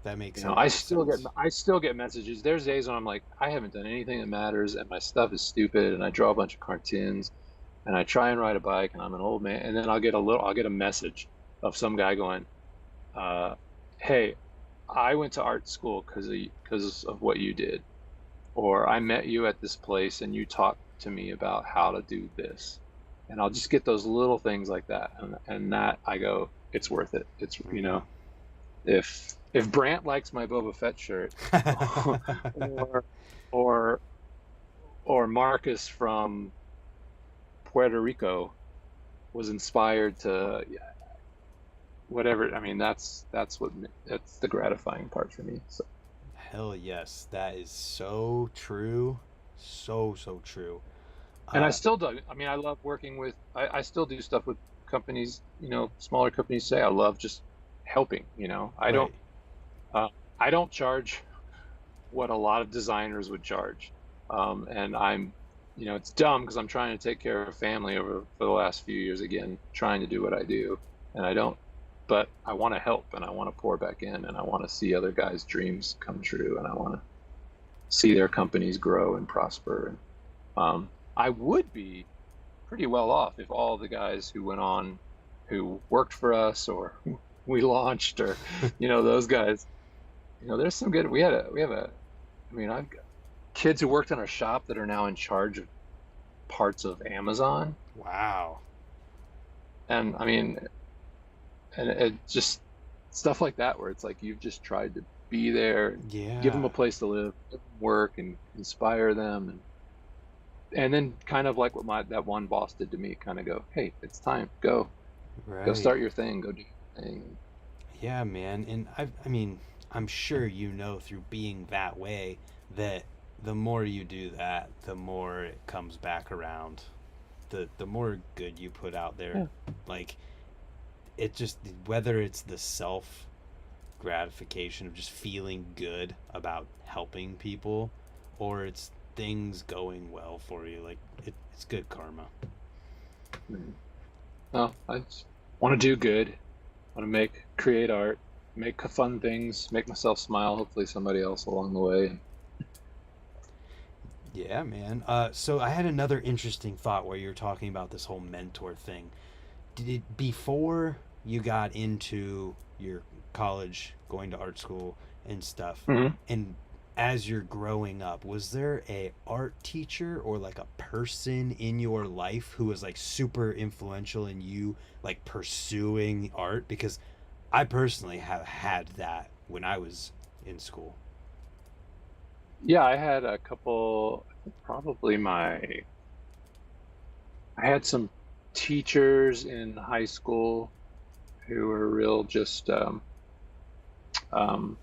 That makes a
I
lot of
still get
sense.
I still get messages. There's days when I'm like, I haven't done anything that matters, and my stuff is stupid, and I draw a bunch of cartoons, and I try and ride a bike, and I'm an old man, and then I'll get a message of some guy going, uh, "Hey, I went to art school because of what you did," or "I met you at this place and you talked to me about how to do this," and I'll just get those little things like that, and that I go, it's worth it. It's,
Mm-hmm.
if Brant likes my Boba Fett shirt, or or or Marcus from Puerto Rico was inspired to, yeah, whatever. I mean, that's the gratifying part for me. So,
Hell yes, that is so true, so true.
and I
Uh,
still do. I mean, I love working with. I still do stuff with companies, smaller companies. Say I love just, helping. You know,
Right.
uh, I don't charge what a lot of designers would charge. And I'm, you know, it's dumb because I'm trying to take care of a family over for the last few years again, trying to do what I do, and I don't. But I want to help, and I want to pour back in, and I want to see other guys' dreams come true, and I want to see their companies grow and prosper. And I would be pretty well off if all the guys who went on, who worked for us or we launched, or you know, those guys. You know, there's some good. We have a. I mean, I've got kids who worked in our shop that are now in charge of parts of Amazon,
Wow.
and I mean, and it just stuff like that where it's like you've just tried to be there, and give them
Yeah.
a place to live, give them work, and inspire them, and then kind of like what my that one boss did to me, kind of go, hey, it's time, go
Right.
start your thing, go do your thing.
Yeah, man. And I mean, I'm sure you know through being that way that the more you do that, the more it comes back around. The more good you put out there.
Yeah.
Like it just whether it's the self gratification of just feeling good about helping people or it's things going well for you, like it's good karma.
Mm. No, I just want to do good. Want to create art, make fun things, make myself smile. Hopefully, somebody else along the way.
Yeah, man. So I had another interesting thought where you're talking about this whole mentor thing. Did it before you got into your college, going to art school and stuff,
Hmm.
and as you're growing up, was there a art teacher or like a person in your life who was like super influential in you like pursuing art? Because I personally have had that when I was in school.
Yeah, I had a couple. I think probably my. I had some teachers in high school who were real just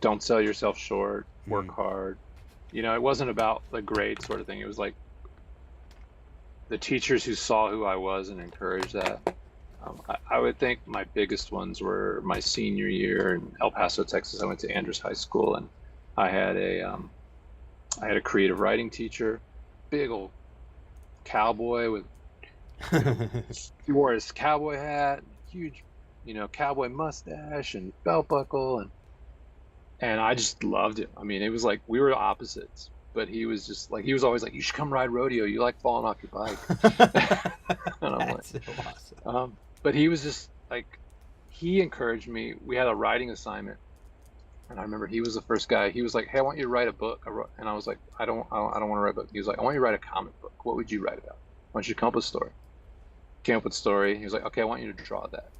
don't sell yourself short,
Hmm.
work hard. You know, it wasn't about the grade sort of thing. It was like the teachers who saw who I was and encouraged that. I would think my biggest ones were my senior year in El Paso, Texas. I went to Andrews High School, and I had a I had a creative writing teacher, big old cowboy with, you know, he wore his cowboy hat, and huge, you know, cowboy mustache and belt buckle, and I just loved him. I mean, it was like we were opposites, but he was just like he was always like, "You should come ride rodeo. You like falling off your bike," and I'm like,
That's so awesome.
but he was just like he encouraged me. We had a writing assignment. And I remember he was the first guy. He was like, "Hey, I want you to write a book." And I was like, I don't want to write a book." He was like, "I want you to write a comic book. What would you write about? I want you to come up with a story." Came up with a story. He was like, "Okay, I want you to draw that."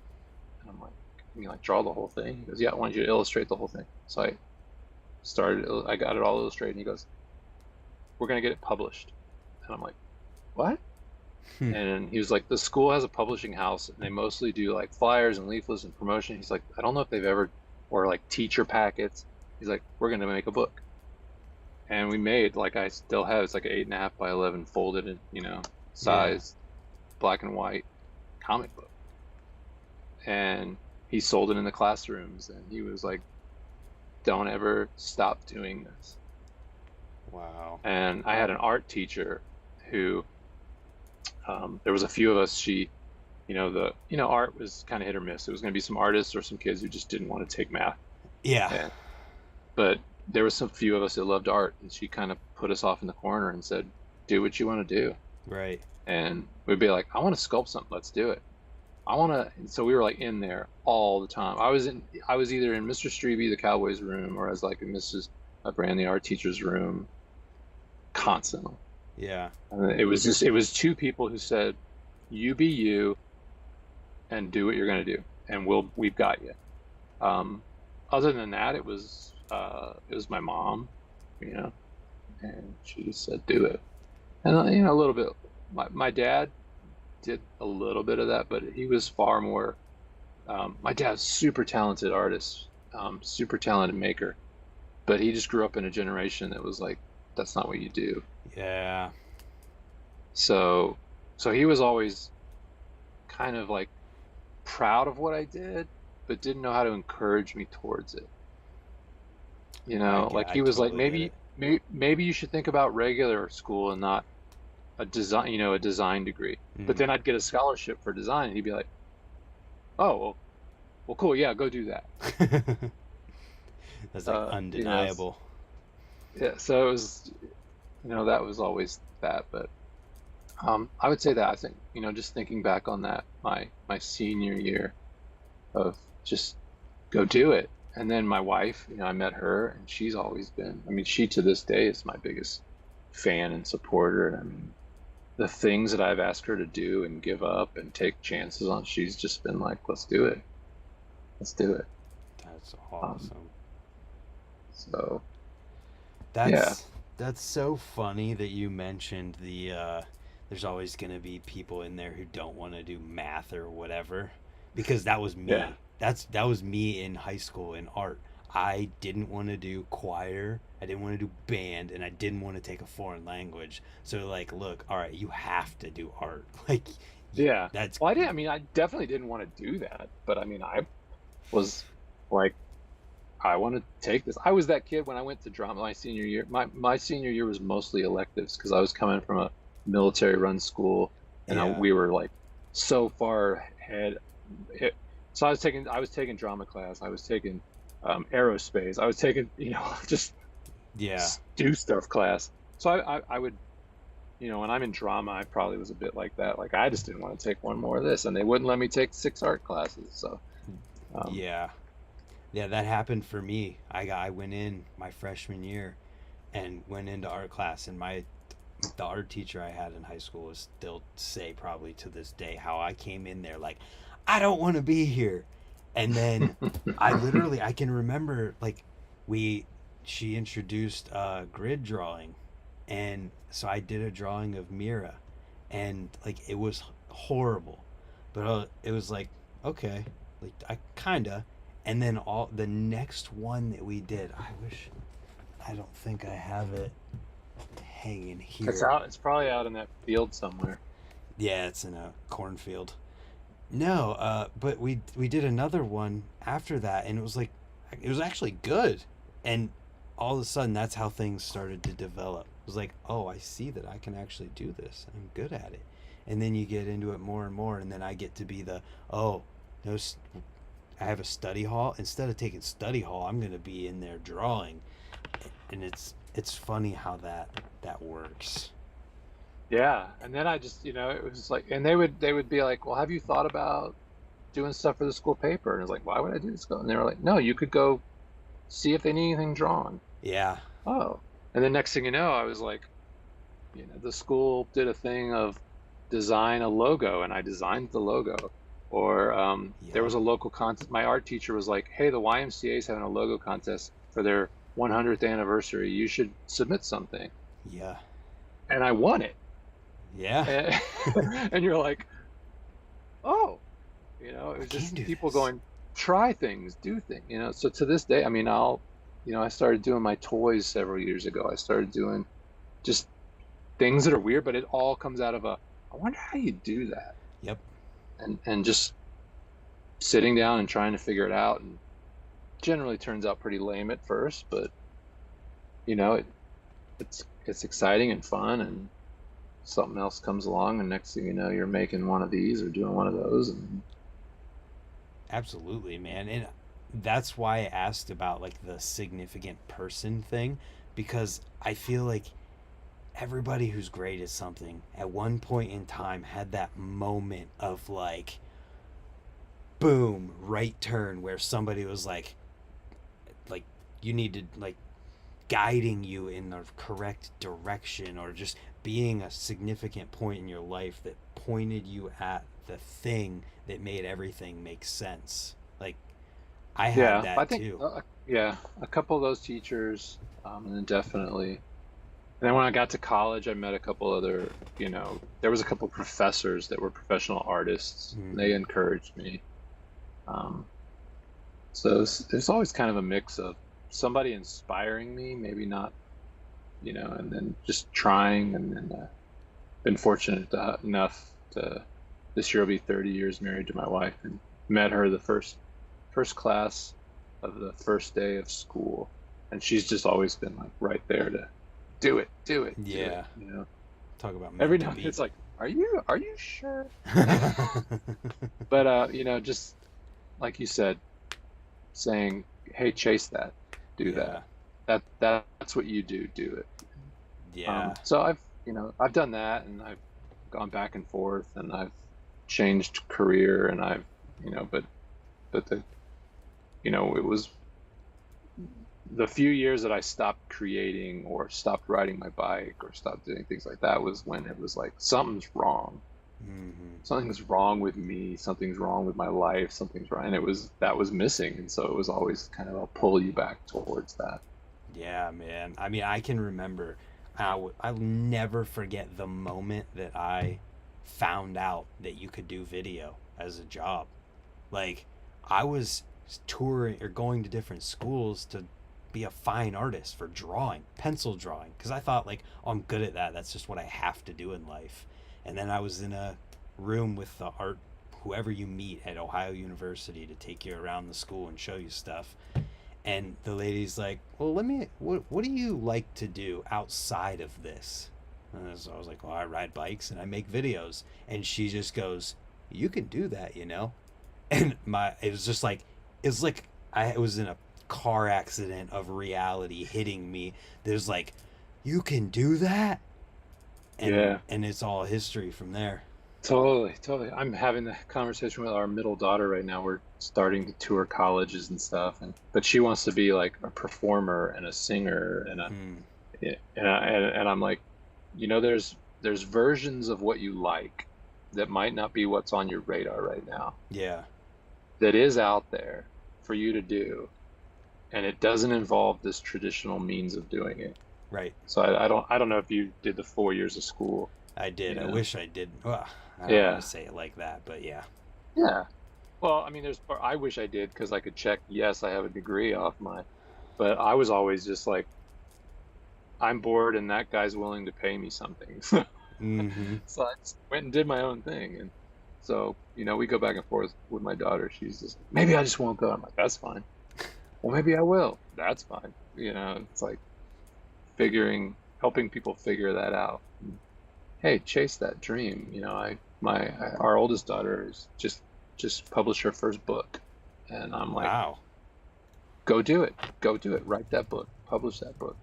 And I'm like, "You mean like draw the whole thing?" He goes, "Yeah, I want you to illustrate the whole thing." So I started. I got it all illustrated. And he goes, "We're gonna get it published." And I'm like, "What?"
Hmm.
And he was like, "The school has a publishing house, and they mostly do like flyers and leaflets and promotion." He's like, "I don't know if they've ever, or like teacher packets." He's like, "We're gonna make a book." And we made, like, I still have, it's like an 8.5 by 11 folded in, you know,
Yeah.
size, black and white comic book. And he sold it in the classrooms, and he was like, "Don't ever stop doing this."
Wow.
And I had an art teacher who, there was a few of us. You know, art was kind of hit or miss. It was going to be some artists or some kids who just didn't want to take math.
Yeah.
And but there was some few of us that loved art, and she kind of put us off in the corner and said, "Do what you want to do."
Right.
And we'd be like, "I want to sculpt something. Let's do it. I want to." And so we were like in there all the time. I was either in Mr. Strebe, the Cowboys room, or as like in Mrs. Brand, the art teacher's room, constantly.
Yeah.
And it was two people who said, "You be you and do what you're going to do, and we've got you." Um, Other than that, it was my mom, you know, and she just said, "Do it." And you know, a little bit. My dad did a little bit of that, but he was far more. My dad's super talented artist, super talented maker, but he just grew up in a generation that was like, that's not what you do.
Yeah.
So, so he was always kind of like proud of what I did, but didn't know how to encourage me towards it. You
I
know,
get,
like
I
he was like,
totally get it.
maybe you should think about regular school and not a design, a design degree. But
Mm.
then I'd get a scholarship for design, and he'd be like, "Oh, well, cool, yeah, go do that."
That's like
You know,
undeniable.
yeah. So it was, that was always that. But I would say that I think, just thinking back on that, my senior year of just go do it. And then my wife, I met her, and she's always been, I mean, she to this day is my biggest fan and supporter. And I mean, the things that I've asked her to do and give up and take chances on, she's just been like, let's do it. Let's do it.
That's
Um,
awesome.
so yeah,
That's so funny that you mentioned the there's always going to be people in there who don't want to do math or whatever, because that was
yeah,
me. That was me in high school in art. I didn't want to do choir, I didn't want to do band, and I didn't want to take a foreign language. So like, look, all right, you have to do art. Like
yeah.
that's
Well, I didn't, I mean, I definitely didn't want to do that, but I mean, I was like, I want to take this. I was that kid when I went to drama my senior year. My senior year was mostly electives because I was coming from a military run school, and
yeah.
we were like so far ahead. It, so I was taking drama class. I was taking aerospace. I was taking, just
Yeah.
do stuff class. So I would, when I'm in drama, I probably was a bit like that. Like I just didn't want to take one more of this, and they wouldn't let me take 6 art classes. So um,
Yeah. Yeah, that happened for me. I went in my freshman year and went into art class, and the art teacher I had in high school will still say probably to this day how I came in there like, I don't want to be here. And then I can remember like we she introduced grid drawing, and so I did a drawing of Mira, and like it was horrible, but it was like, okay, like I kinda. And then all the next one that we did, I don't think I have it hanging
it's
here.
out. It's probably out in that field somewhere.
Yeah, it's in a cornfield. No, but we did another one after that, and it was actually good. And all of a sudden, that's how things started to develop. It was like, oh, I see that I can actually do this. I'm good at it. And then you get into it more and more, and then I get to be the, oh, no, I have a study hall. Instead of taking study hall, I'm going to be in there drawing. And it's funny how that works.
Yeah, and then I just, it was like, and they would be like, "Well, have you thought about doing stuff for the school paper?" And it's like, "Why would I do this?" And they were like, "No, you could go see if they need anything drawn."
Yeah.
Oh, and then next thing you know, I was like, the school did a thing of design a logo, and I designed the logo. Or there
Yep.
was a local contest. My art teacher was like, "Hey, the YMCA is having a logo contest for their 100th anniversary. You should submit something."
Yeah.
And I won it.
Yeah.
And, and you're like, oh, it
I
was
can
just
do
people
this.
going, try things, do things. So to this day, I mean, I started doing my toys several years ago. I started doing just things that are weird, but it all comes out of I wonder how you do that.
Yep.
And just sitting down and trying to figure it out. And generally turns out pretty lame at first, but you know, it, it's exciting and fun, and something else comes along, and next thing you know, you're making one of these or doing one of those, and
Absolutely, man. And that's why I asked about like the significant person thing, because I feel like everybody who's great at something at one point in time had that moment of like boom, right turn where somebody was like you need to like guiding you in the correct direction, or just being a significant point in your life that pointed you at the thing that made everything make sense. Like I had
yeah, I
that
think
too.
yeah, a couple of those teachers, and then definitely. And then when I got to college, I met a couple other, there was a couple professors that were professional artists, and they
Mm-hmm.
encouraged me. Um, so there's always kind of a mix of somebody inspiring me, maybe not, and then just trying, and then been fortunate enough to this year I'll be 30 years married to my wife, and met her the first first class of the first day of school, and she's just always been like right there to do it, do it, do it.
Yeah. Talk about
Every
meant to
now and then
be.
it's like, are you sure? But just like you said, saying, hey, chase that, do
Yeah.
that's what you do, do it.
Yeah.
So I've done that, and I've gone back and forth, and I've changed career, and I've but the it was the few years that I stopped creating or stopped riding my bike or stopped doing things like that was when it was like something's wrong.
Hmm.
Something's wrong with me, something's wrong with my life, something's wrong, and that was missing, and so it was always kind of a pull you back towards that.
Yeah, man. I mean, I can remember. I'll never forget the moment that I found out that you could do video as a job. Like, I was touring or going to different schools to be a fine artist for drawing, pencil drawing, because I thought, like, oh, I'm good at that. That's just what I have to do in life. And then I was in a room with the art, whoever you meet at Ohio University to take you around the school and show you stuff. And the lady's like, well, what do you like to do outside of this? And so I was like, well, I ride bikes and I make videos. And she just goes, you can do that, you know? And it was just like, I was in a car accident of reality hitting me. There's like, you can do that?
Yeah,
And it's all history from there.
totally, totally. I'm having the conversation with our middle daughter right now. We're starting to tour colleges and stuff, but she wants to be like a performer and a singer and a
Hmm.
and I'm like, there's versions of what you like that might not be what's on your radar right now,
Yeah,
that is out there for you to do, and it doesn't involve this traditional means of doing it.
right.
So I don't know if you did the 4 years of school,
I did.
you
I
know.
wish I did. Well, I don't want
Yeah.
to say it like that, but yeah.
Yeah. Well, I mean, I wish I did because I could check, yes, I have a degree off but I was always just like, I'm bored and that guy's willing to pay me something.
Mm-hmm.
So I just went and did my own thing. And so, we go back and forth with my daughter. She's just like, maybe I just won't go. I'm like, that's fine. Well, maybe I will. That's fine. It's like helping people figure that out. Hey, chase that dream. Our oldest daughter is just published her first book, and I'm like,
Wow.
go do it, write that book, publish that book.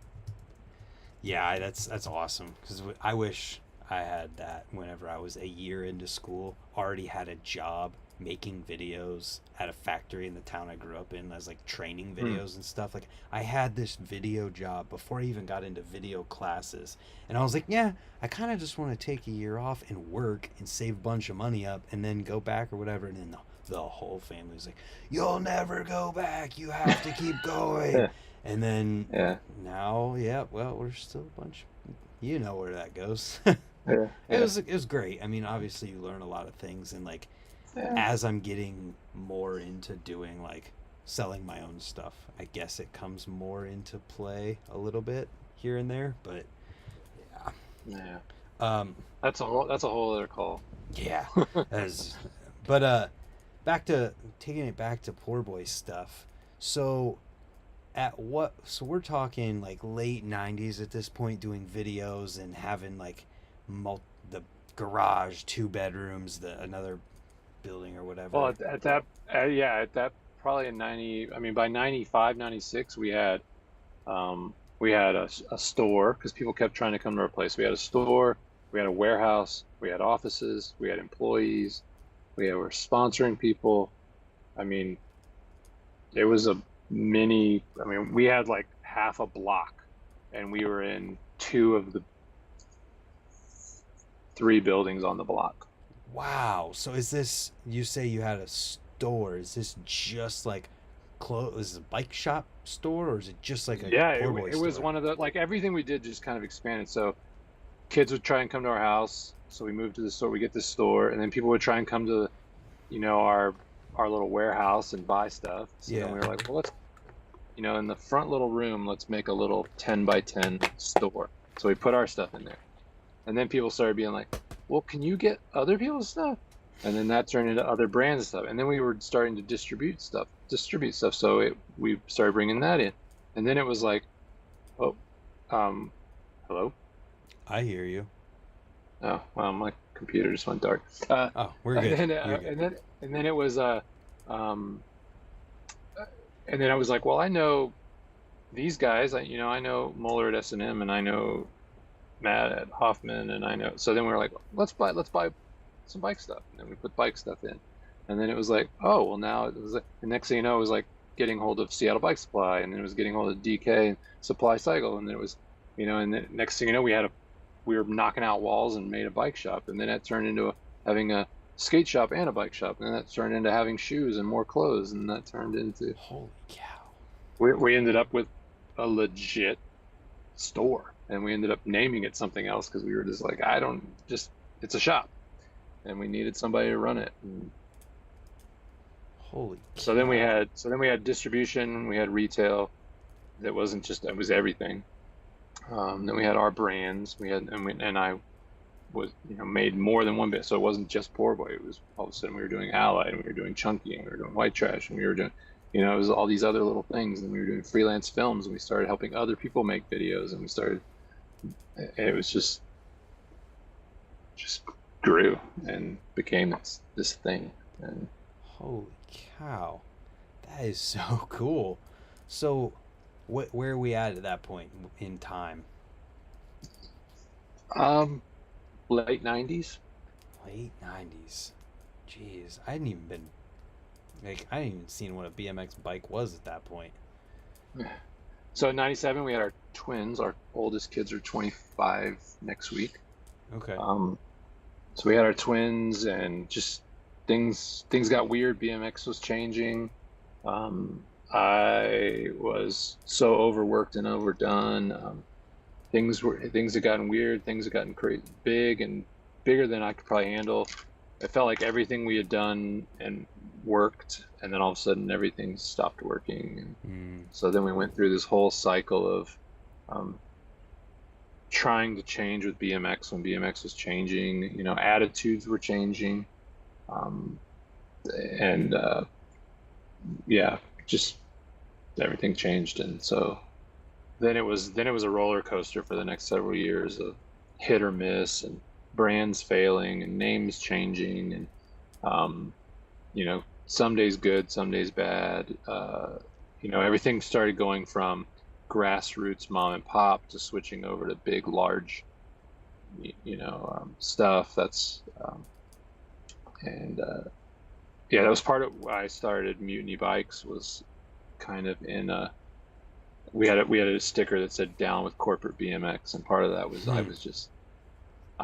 Yeah, that's awesome. Because I wish I had that whenever I was a year into school. Already had a job making videos at a factory in the town I grew up in as like training
Hmm.
videos and stuff. Like I had this video job before I even got into video classes, and I was like, yeah, I kind of just want to take a year off and work and save a bunch of money up and then go back or whatever. And then the whole family was like, you'll never go back. You have to keep going.
Yeah,
And then
yeah,
now, yeah, well, we're still a bunch. You know where that goes.
yeah, yeah,
It was great. I mean, obviously you learn a lot of things, and like
yeah.
as I'm getting more into doing like selling my own stuff, I guess it comes more into play a little bit here and there. But
Yeah.
um,
That's a whole other call.
yeah, as but back to taking it back to Poor Boy stuff. So so we're talking like late 90s at this point, doing videos and having like the garage, two bedrooms, another building or
Well,
whatever.
at that, yeah, at that probably in 90. I mean, by 95, 96, we had a store because people kept trying to come to our place. We had a store, we had a warehouse, we had offices, we had employees, were sponsoring people. I mean, it was a mini. I mean, we had like half a block, and we were in two of the three buildings on the block.
Wow. So is this, you say you had a store? Is this just like clothes? Is it a bike shop store, or is it just like a
Yeah,
poor boy
it was
store?
one of the, like, everything we did just kind of expanded. So kids would try and come to our house, so we moved to the store. We get this store, and then people would try and come to, our little warehouse and buy stuff. So then
Yeah.
we were like, well, let's, in the front little room, let's make a little 10 by 10 store. So we put our stuff in there, and then people started being like, well, can you get other people's stuff? and then that turned into other brands and stuff, and then we were starting to distribute stuff. So we started bringing that in, and then it was like, oh, um, hello.
I hear you.
Oh, well, my computer just went dark.
Oh, we're
And
good.
then
You're good.
it was um, and then I was like, well, I know these guys. I know Mueller at S&M, and I know Matt at Hoffman, and I know. So then we were like, let's buy some bike stuff, and then we put bike stuff in, and then it was like, oh, well, now it was like, the next thing you know, it was like getting hold of Seattle Bike Supply, and then it was getting hold of DK and Supply Cycle, and then it was, and then next thing you know, we were knocking out walls and made a bike shop, and then that turned into having a skate shop and a bike shop, and then that turned into having shoes and more clothes, and that turned into
Holy cow.
we ended up with a legit store, and we ended up naming it something else because we were just like, I don't just it's a shop, and we needed somebody to run it. And
Holy cow.
so then we had distribution, we had retail. That wasn't just, it was everything. Then we had our brands. And I was, made more than one bit. So it wasn't just Poor Boy. It was all of a sudden we were doing Allied, and we were doing Chunky, and we were doing White Trash, and we were doing, it was all these other little things. And we were doing freelance films, and we started helping other people make videos, and it was just grew and became this thing. And
Holy cow. That is so cool. So, where are we at that point in time?
Late 90s.
Late 90s. Jeez, I hadn't even seen what a BMX bike was at that point.
So in 97, we had our twins. Our oldest kids are 25 next week.
Okay.
So we had our twins, and just things got weird. BMX was changing. I was so overworked and overdone. Things had gotten weird. Things had gotten crazy, big and bigger than I could probably handle. It felt like everything we had done and worked, and then all of a sudden everything stopped working. And so then we went through this whole cycle of trying to change with BMX when BMX was changing. Attitudes were changing, and yeah, just everything changed. And so then it was a roller coaster for the next several years of hit or miss, and brands failing, and names changing, and some days good, some days bad. Everything started going from grassroots mom and pop to switching over to big, large, stuff. That was part of why I started Mutiny Bikes. Was kind of we had a sticker that said "Down with Corporate BMX," and part of that was I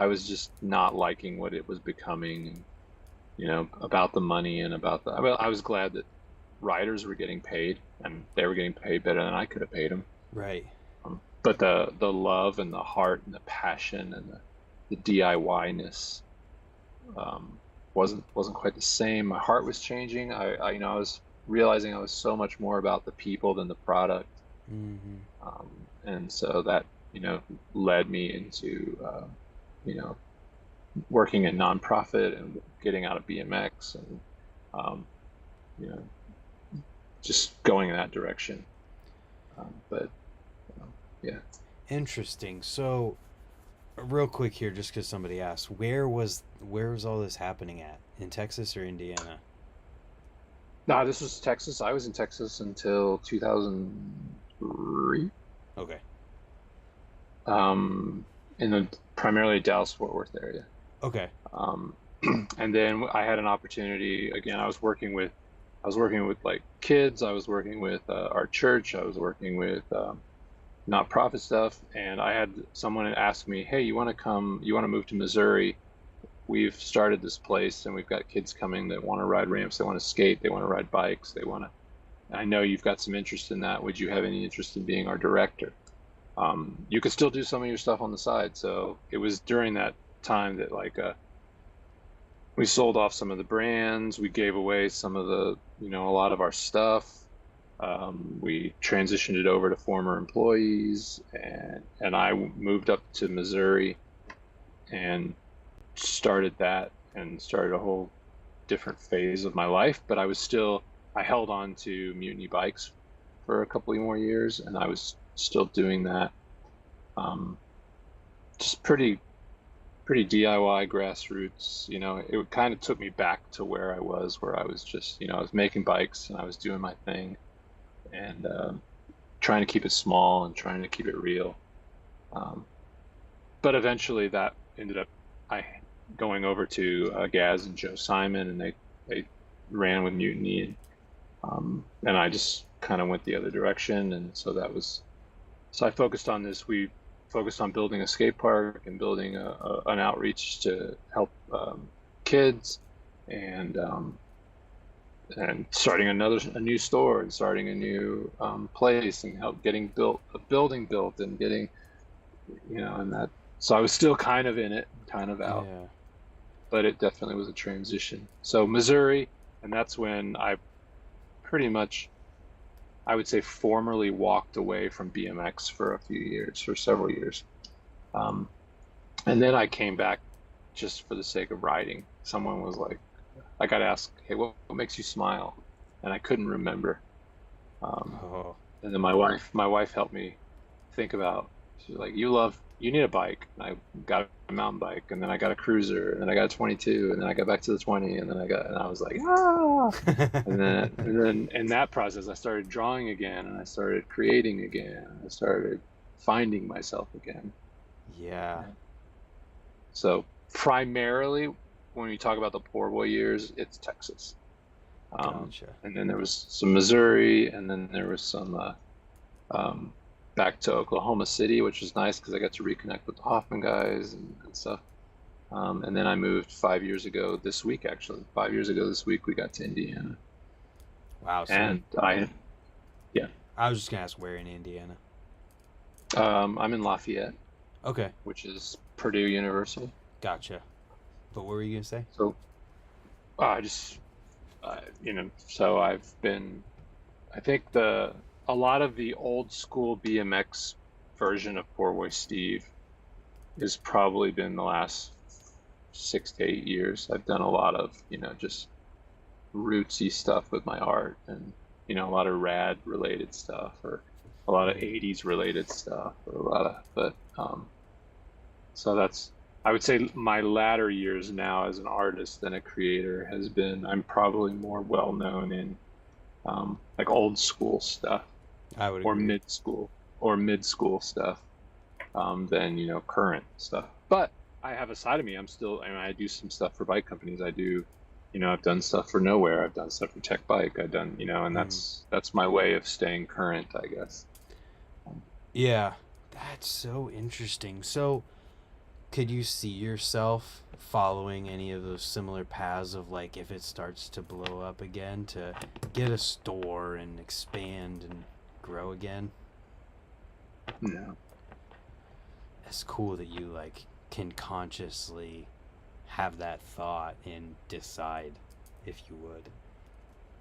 was just not liking what it was becoming, and about the money, and I was glad that riders were getting paid, and they were getting paid better than I could have paid them.
Right.
But the love and the heart and the passion and the DIY-ness wasn't quite the same. My heart was changing. I was realizing I was so much more about the people than the product. And so that led me into working in nonprofit and getting out of BMX, and just going in that direction. But yeah.
Interesting. So, real quick here, just because somebody asked, where was all this happening at? In Texas or Indiana?
No, this was Texas. I was in Texas until 2003.
Okay.
In the primarily Dallas-Fort Worth area.
Okay.
And then I had an opportunity again. I was working with like kids. I was working with our church. I was working with nonprofit stuff, and I had someone ask me, "Hey, you want to move to Missouri? We've started this place, and we've got kids coming that want to ride ramps, they want to skate, they want to ride bikes, I know you've got some interest in that. Would you have any interest in being our director? You could still do some of your stuff on the side." So it was during that time that we sold off some of the brands, we gave away some of the, a lot of our stuff. We transitioned it over to former employees, and I moved up to Missouri and started that, and started a whole different phase of my life, but I held on to Mutiny bikes for a couple of more years, and I was still doing that. Just pretty DIY grassroots. It kind of took me back to where I was just, I was making bikes and I was doing my thing, and trying to keep it small and trying to keep it real. But eventually that ended up going over to Gaz and Joe Simon, and they ran with Mutiny, and I just kind of went the other direction. And so I focused on this. We focused on building a skate park and building an outreach to help kids, and starting a new store, and starting a new place, and help getting a building built, and getting, and that. So I was still kind of in it, kind of out,
Yeah.
but it definitely was a transition. So Missouri, and that's when I pretty much, I would say, formally walked away from BMX for several years. And then I came back just for the sake of riding. Someone was like, I got asked, hey, what makes you smile? And I couldn't remember. And then my wife helped me think about, she's like, you need a bike. And I got a mountain bike, and then I got a cruiser, and then I got a 22, and then I got back to the 20, and I was like, ah. And then in that process, I started drawing again, and I started creating again, and I started finding myself again.
Yeah.
So primarily, when we talk about the poor boy years, it's Texas.
Gotcha.
And then there was some Missouri, and then there was some back to Oklahoma City, which was nice because I got to reconnect with the Hoffman guys and stuff. And then I moved 5 years ago this week, actually. 5 years ago this week, we got to Indiana.
Wow. So
And
I was just gonna ask, where in Indiana?
I'm in Lafayette,
Okay.
which is Purdue University.
Gotcha. But what were you gonna say?
So so I think a lot of the old school BMX version of Poor Boy Steev has probably been the last 6 to 8 years. I've done a lot of, just rootsy stuff with my art, and, a lot of rad related stuff, or a lot of 80s related stuff, so I would say my latter years now as an artist and a creator I'm probably more well known in like old school stuff,
I would
or
agree.
mid school stuff, than current stuff. But I have a side of me. I do some stuff for bike companies. I've done stuff for Nowhere. I've done stuff for Tech Bike. I've done, and that's my way of staying current, I guess.
Yeah. That's so interesting. So, could you see yourself following any of those similar paths of, like, if it starts to blow up again, to get a store and expand and grow again?
No.
It's cool that you, like, can consciously have that thought and decide if you would.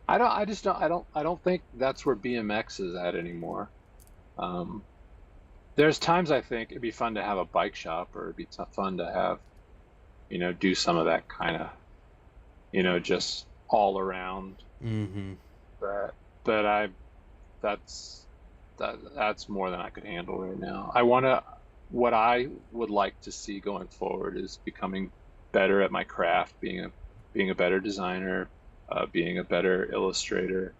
I don't think that's where BMX is at anymore. There's times I think it'd be fun to have a bike shop, or it'd be fun to have, do some of that kind of, just all around.
Mm-hmm.
But that's more than I could handle right now. What I would like to see going forward is becoming better at my craft, being a better designer, being a better illustrator,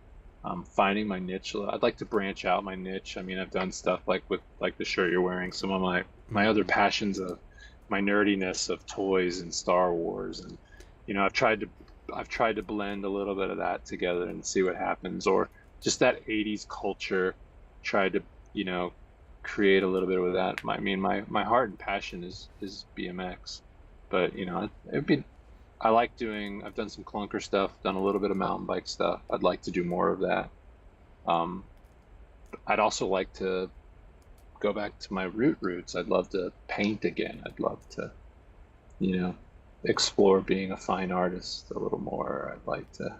finding my niche. I'd like to branch out my niche. I mean, I've done stuff like with the shirt you're wearing, some of my other passions of my nerdiness of toys and Star Wars, and I've tried to blend a little bit of that together and see what happens, or just that 80s culture, tried to create a little bit of that. My heart and passion is BMX, but I've done some clunker stuff, done a little bit of mountain bike stuff. I'd like to do more of that. I'd also like to go back to my roots. I'd love to paint again. I'd love to, explore being a fine artist a little more. I'd like to,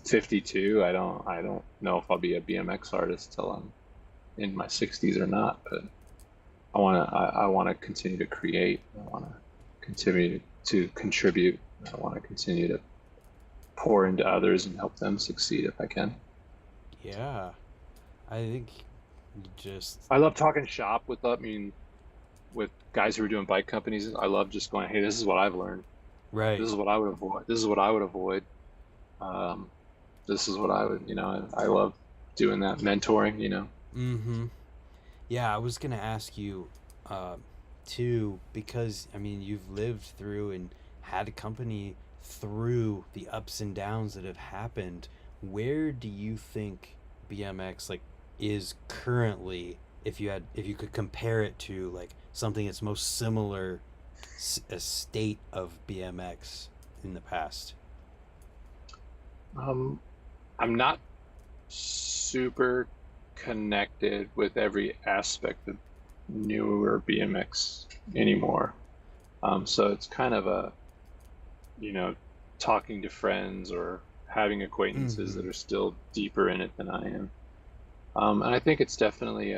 52. I don't know if I'll be a BMX artist till I'm in my 60s or not, but I want to continue to create. I want to continue to contribute I want to continue to pour into others and help them succeed if I can.
Yeah, I think you just
I love talking shop with, with guys who are doing bike companies. I love just going, hey, this is what I've learned. This
right.
is what I would avoid. This is what I would avoid. Um, this is what I would, I love doing that mentoring,
Mm-hmm. Yeah, I was gonna ask you, uh, too, because I mean you've lived through and had a company through the ups and downs that have happened. Where do you think BMX like is currently, if you could compare it to like something that's most similar, a state of BMX in the past?
Um, I'm not super connected with every aspect of newer BMX anymore. So it's kind of you know, talking to friends or having acquaintances
Mm-hmm.
that are still deeper in it than I am. And I think it's definitely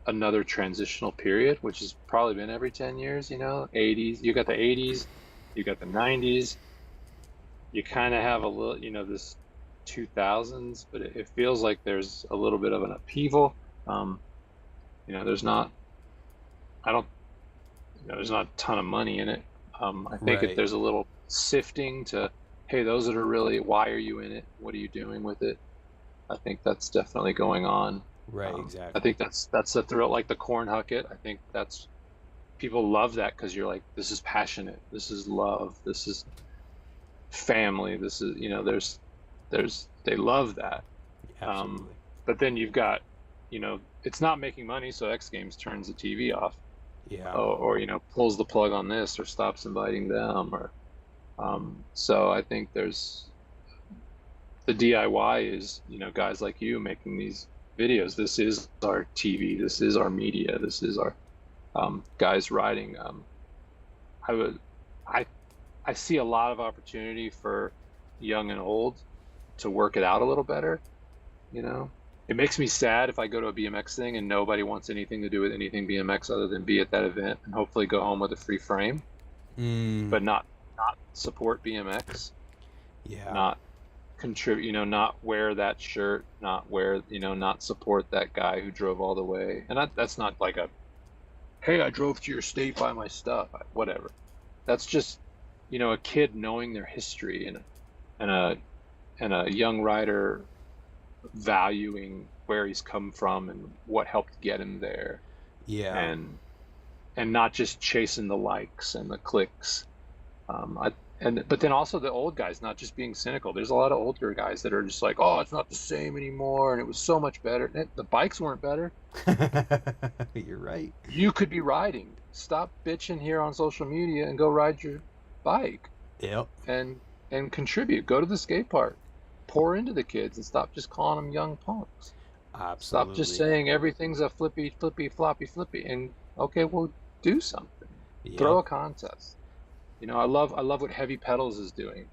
another transitional period, which has probably been every 10 years, 80s. You got the 80s, you got the 90s, you kind of have a little, this 2000s, but it feels like there's a little bit of an upheaval. Um, there's not, I don't, there's not a ton of money in it. I think if
Right.
there's a little sifting to, hey, those that are really, why are you in it? What are you doing with it? I think that's definitely going on.
Right.
I think
Exactly.
that's the thrill, like the corn hucket. I think that's people love that because you're like, this is passionate, this is love, this is family, this is they love that. Um,
Absolutely.
but then you've got, it's not making money, so X Games turns the TV off,
Yeah.
or pulls the plug on this, or stops inviting them, or so I think there's the DIY is, guys like you making these videos. This is our TV. This is our media. This is our guys riding. I would, I, I see a lot of opportunity for young and old to work it out a little better. You know, it makes me sad if I go to a BMX thing and nobody wants anything to do with anything BMX other than be at that event and hopefully go home with a free frame,
Mm.
but not support BMX,
Yeah.
not contribute, not wear that shirt, not wear, not support that guy who drove all the way. And that's not like a, hey, I drove to your state by my stuff, whatever. That's just, a kid knowing their history, and a young rider valuing where he's come from and what helped get him there,
Yeah.
and not just chasing the likes and the clicks. I but then also the old guys not just being cynical. There's a lot of older guys that are just like, oh, it's not the same anymore, and it was so much better. The bikes weren't better.
You're right.
You could be riding. Stop bitching here on social media and go ride your bike,
Yep.
and contribute. Go to the skate park. Pour into the kids and stop just calling them young punks. Stop just
Absolutely.
saying everything's a flippy, flippy, floppy, flippy. And okay, well, do something. Throw
Yep.
a contest. I love what Heavy Pedals is doing.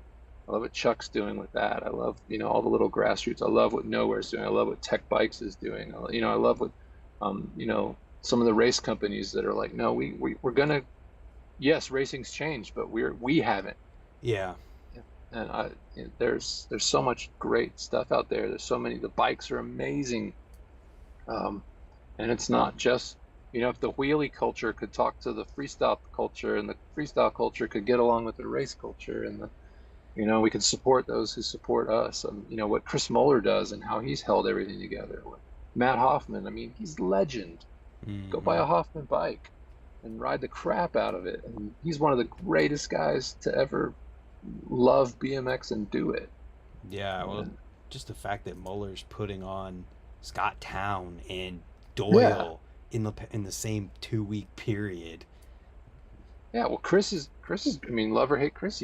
I love what Chuck's doing with that. I love, all the little grassroots. I love what Nowhere's doing. I love what Tech Bikes is doing. I love what, some of the race companies that are like, no, we're gonna, yes, racing's changed, but we haven't.
Yeah.
And there's so much great stuff out there. There's so many. The bikes are amazing, um, and it's not just, if the wheelie culture could talk to the freestyle culture, and the freestyle culture could get along with the race culture, and we could support those who support us, and what Chris Moeller does and how he's held everything together. Matt Hoffman, I mean, he's legend. Go buy
Mm-hmm.
a Hoffman bike and ride the crap out of it. And he's one of the greatest guys to ever love BMX and do it.
Yeah. Well,
And
just the fact that Muller's putting on Scott Town and
yeah,
Doyle in the same 2 week period.
yeah. Well, Chris is. I mean, love or hate Chris,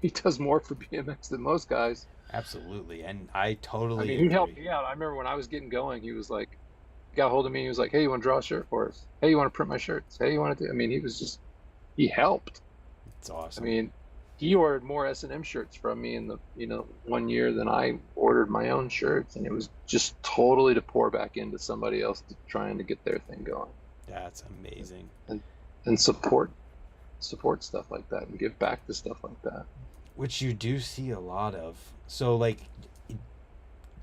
he does more for BMX than most guys.
Absolutely, and I
I
totally
mean, he helped
agree.
me out. I remember when I was getting going, he was like, he got a hold of me. He was like, hey, you want to draw a shirt for us? Hey, you want to print my shirts? Hey, you want to do? I mean, he helped.
It's
I
awesome.
mean, he ordered more S&M shirts from me in the, 1 year than I ordered my own shirts, and it was just totally to pour back into somebody else trying to get their thing going,
That's amazing.
and support. support stuff like that and give back to stuff like that.
Which you do see a lot of. So like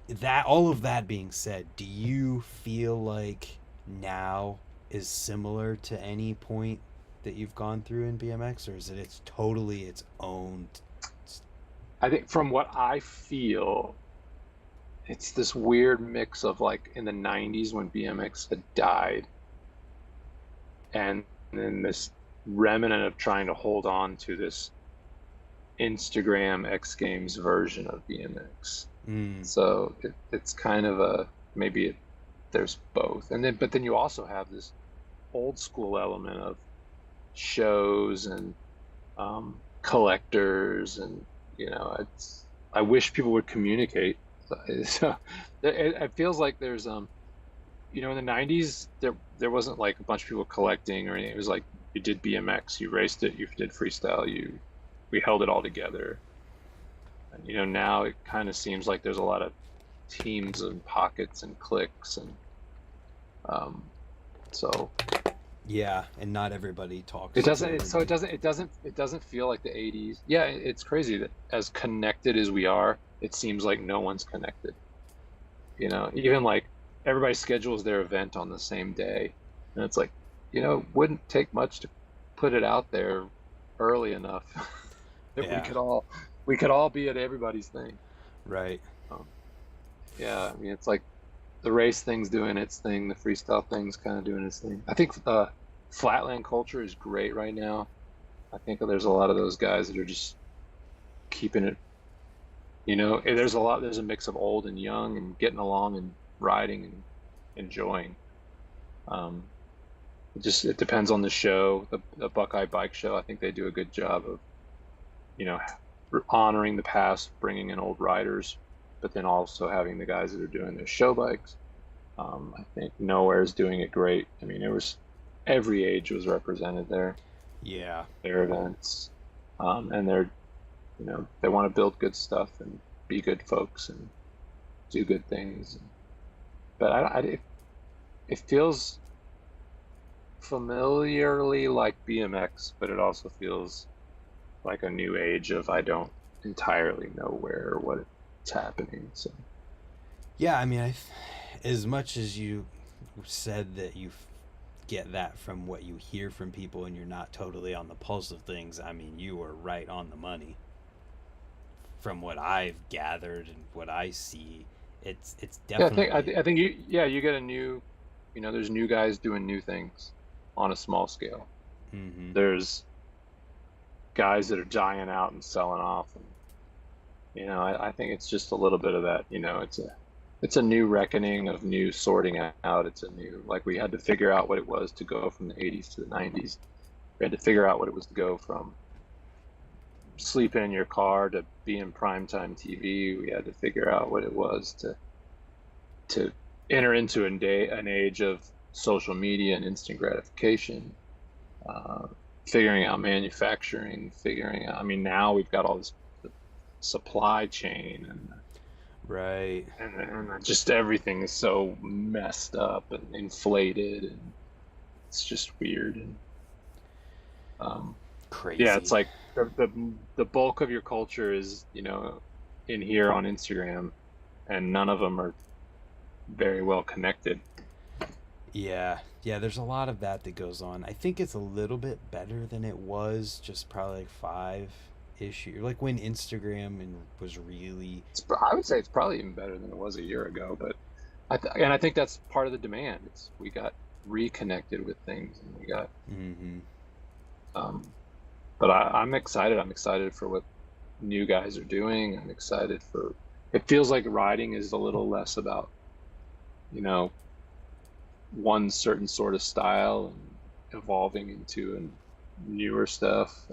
that, all of that being said, do you feel like now is similar to any point that you've gone through in BMX, or is it it's totally its own?
I think from what I feel, it's this weird mix of like in the 90s when BMX had died, and then this remnant of trying to hold on to this Instagram X Games version of BMX.
Mm,
So it's kind of a maybe there's both, and then but then you also have this old school element of shows and collectors, and it's I wish people would communicate. So it feels like there's in the 90s there wasn't like a bunch of people collecting or anything. It was like you did BMX, you raced it, you did freestyle, we held it all together. And now it kind of seems like there's a lot of teams and pockets and cliques, and so
yeah, and not everybody talks
it
to
doesn't it, so
everybody.
it doesn't feel like the 80s. Yeah, it's crazy that as connected as we are, it seems like no one's connected. Even like everybody schedules their event on the same day, and it's like, wouldn't take much to put it out there early enough that
Yeah,
we could all be at everybody's thing.
right.
Um, yeah, I mean, it's like the race thing's doing its thing, the freestyle thing's kind of doing its thing. I think flatland culture is great right now. I think there's a lot of those guys that are just keeping it. There's a mix of old and young and getting along and riding and enjoying. Um, it depends on the show. The Buckeye Bike Show, I think they do a good job of, you know, honoring the past, bringing in old riders, but then also having the guys that are doing their show bikes. I think Nowhere's doing it great. I mean, every age was represented there,
Yeah.
their events, and they want to build good stuff and be good folks and do good things. But it feels familiarly like BMX, but it also feels like a new age of I don't entirely know where or what's happening. So
Yeah, I mean, as much as you said that you get that from what you hear from people and you're not totally on the pulse of things, I mean, you are right on the money. From what I've gathered and what I see, it's
yeah,
definitely.
I think you get a new, there's new guys doing new things on a small scale.
Mm-hmm.
There's guys that are dying out and selling off, and I think it's just a little bit of that. It's a new reckoning of new sorting out. It's a new, like, we had to figure out what it was to go from the 80s to the 90s. We had to figure out what it was to go from sleeping in your car to being primetime TV. We had to figure out what it was to enter into an age of social media and instant gratification, figuring out manufacturing, figuring out. I mean, now we've got all this supply chain
Right.
and just everything is so messed up and inflated, and it's just weird. And yeah, it's
Crazy.
like the bulk of your culture is in here on Instagram, and none of them are very well connected.
Yeah. Yeah, there's a lot of that that goes on. I think it's a little bit better than it was just probably like 5 ish years. Like when Instagram was really.
I would say it's probably even better than it was a year ago, but I think that's part of the demand. We got reconnected with things, and we got
Mm-hmm.
um, but I'm excited. I'm excited for what new guys are doing. I'm excited for. It feels like riding is a little less about, one certain sort of style and evolving into newer stuff.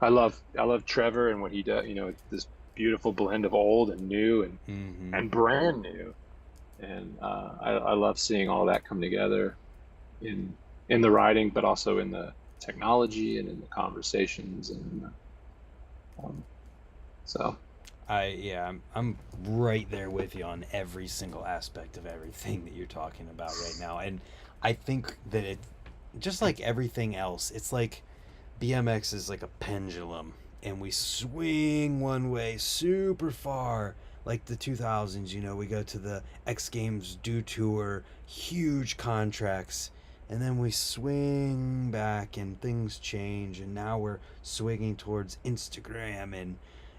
I love Trevor and what he does. This beautiful blend of old and new
Mm-hmm.
and brand new. And I love seeing all that come together in the writing, but also in the technology and in the conversations, and so
I'm right there with you on every single aspect of everything that you're talking about right now. And I think that it, just like everything else, it's like BMX is like a pendulum, and we swing one way super far. Like the 2000s, we go to the X Games Do Tour, huge contracts, and then we swing back, and things change, and now we're swinging towards Instagram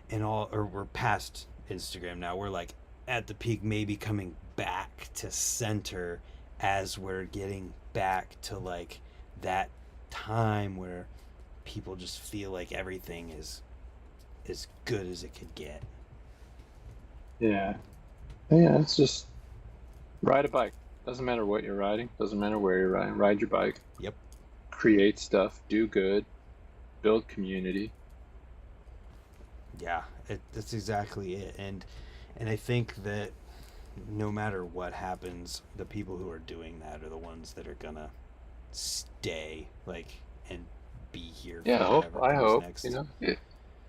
and all, or we're past Instagram now. We're like at the peak, maybe coming back to center as we're getting back to like that time where people just feel like everything is as good as it could get.
Yeah. Yeah, it's just ride a bike. Doesn't matter what you're riding, doesn't matter where you're riding. Ride your bike,
Yep.
create stuff, do good, build community.
Yeah, that's exactly it. And I think that no matter what happens, the people who are doing that are the ones that are gonna stay, like, and be here
Yeah,
for whatever
I
comes
hope,
next.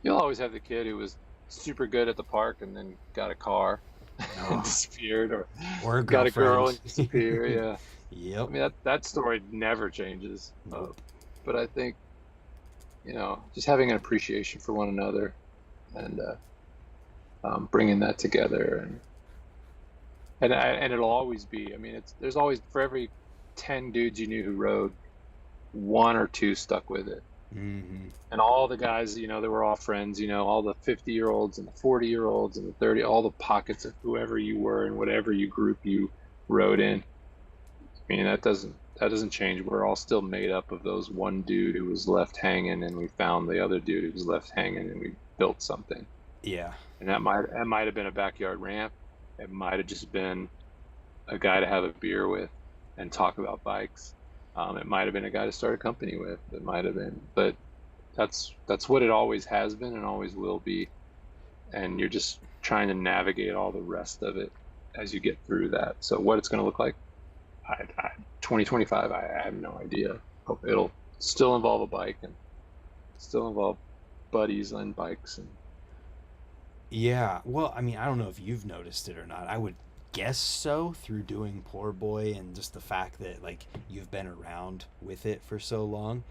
you'll always have the kid who was super good at the park and then got a car and
Oh,
disappeared, or
or a
got a girl
girlfriend.
and disappeared. Yeah. I
Yep.
mean, that story never changes.
Nope.
But I think, just having an appreciation for one another and bringing that together, and it'll always be. I mean, there's always, for every 10 dudes you knew who rode, one or two stuck with it.
Mm-hmm.
And all the guys, they were all friends, all the 50-year-olds and the 40-year-olds and the 30, all the pockets of whoever you were and whatever group you rode in. I mean, that doesn't change. We're all still made up of those one dude who was left hanging, and we found the other dude who was left hanging, and we built something.
Yeah.
And that might have been a backyard ramp. It might have just been a guy to have a beer with and talk about bikes. It might have been a guy to start a company with. It might have been, but that's what it always has been and always will be. And you're just trying to navigate all the rest of it as you get through that. So what it's going to look like, 2025, I have no idea. Hope it'll still involve a bike and still involve buddies on bikes. And
Yeah. Well, I mean, I don't know if you've noticed it or not. I would guess so through doing Poor Boy and just the fact that like you've been around with it for so long.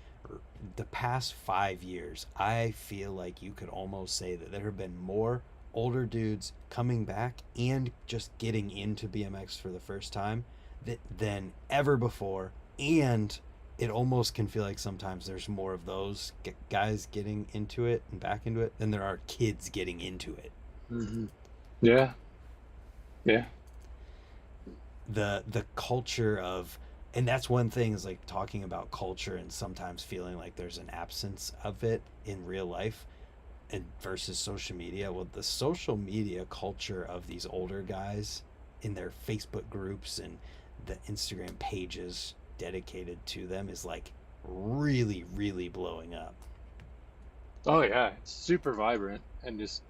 The past 5 years, I feel like you could almost say that there have been more older dudes coming back and just getting into BMX for the first time than ever before. And it almost can feel like sometimes there's more of those guys getting into it and back into it than there are kids getting into it.
yeah, yeah,
The culture of, and that's one thing, is like talking about culture and sometimes feeling like there's an absence of it in real life and versus social media. Well, the social media culture of these older guys in their Facebook groups and the Instagram pages dedicated to them is like really, really blowing up.
oh yeah, it's super vibrant, and just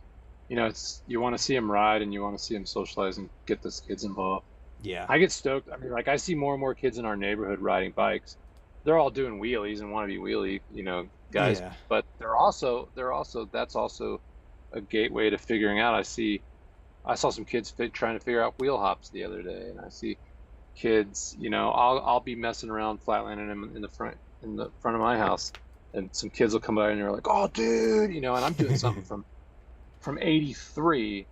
it's, you want to see them ride and you want to see them socialize and get those kids involved.
Yeah.
I get stoked. I mean, like, I see more and more kids in our neighborhood riding bikes. They're all doing wheelies and want to be wheelie, guys.
Yeah.
But they're also that's also a gateway to figuring out. I saw some kids trying to figure out wheel hops the other day, and I see kids. I'll be messing around flatlanding them in the front of my house, and some kids will come by and they're like, "Oh, dude," and I'm doing something from '83,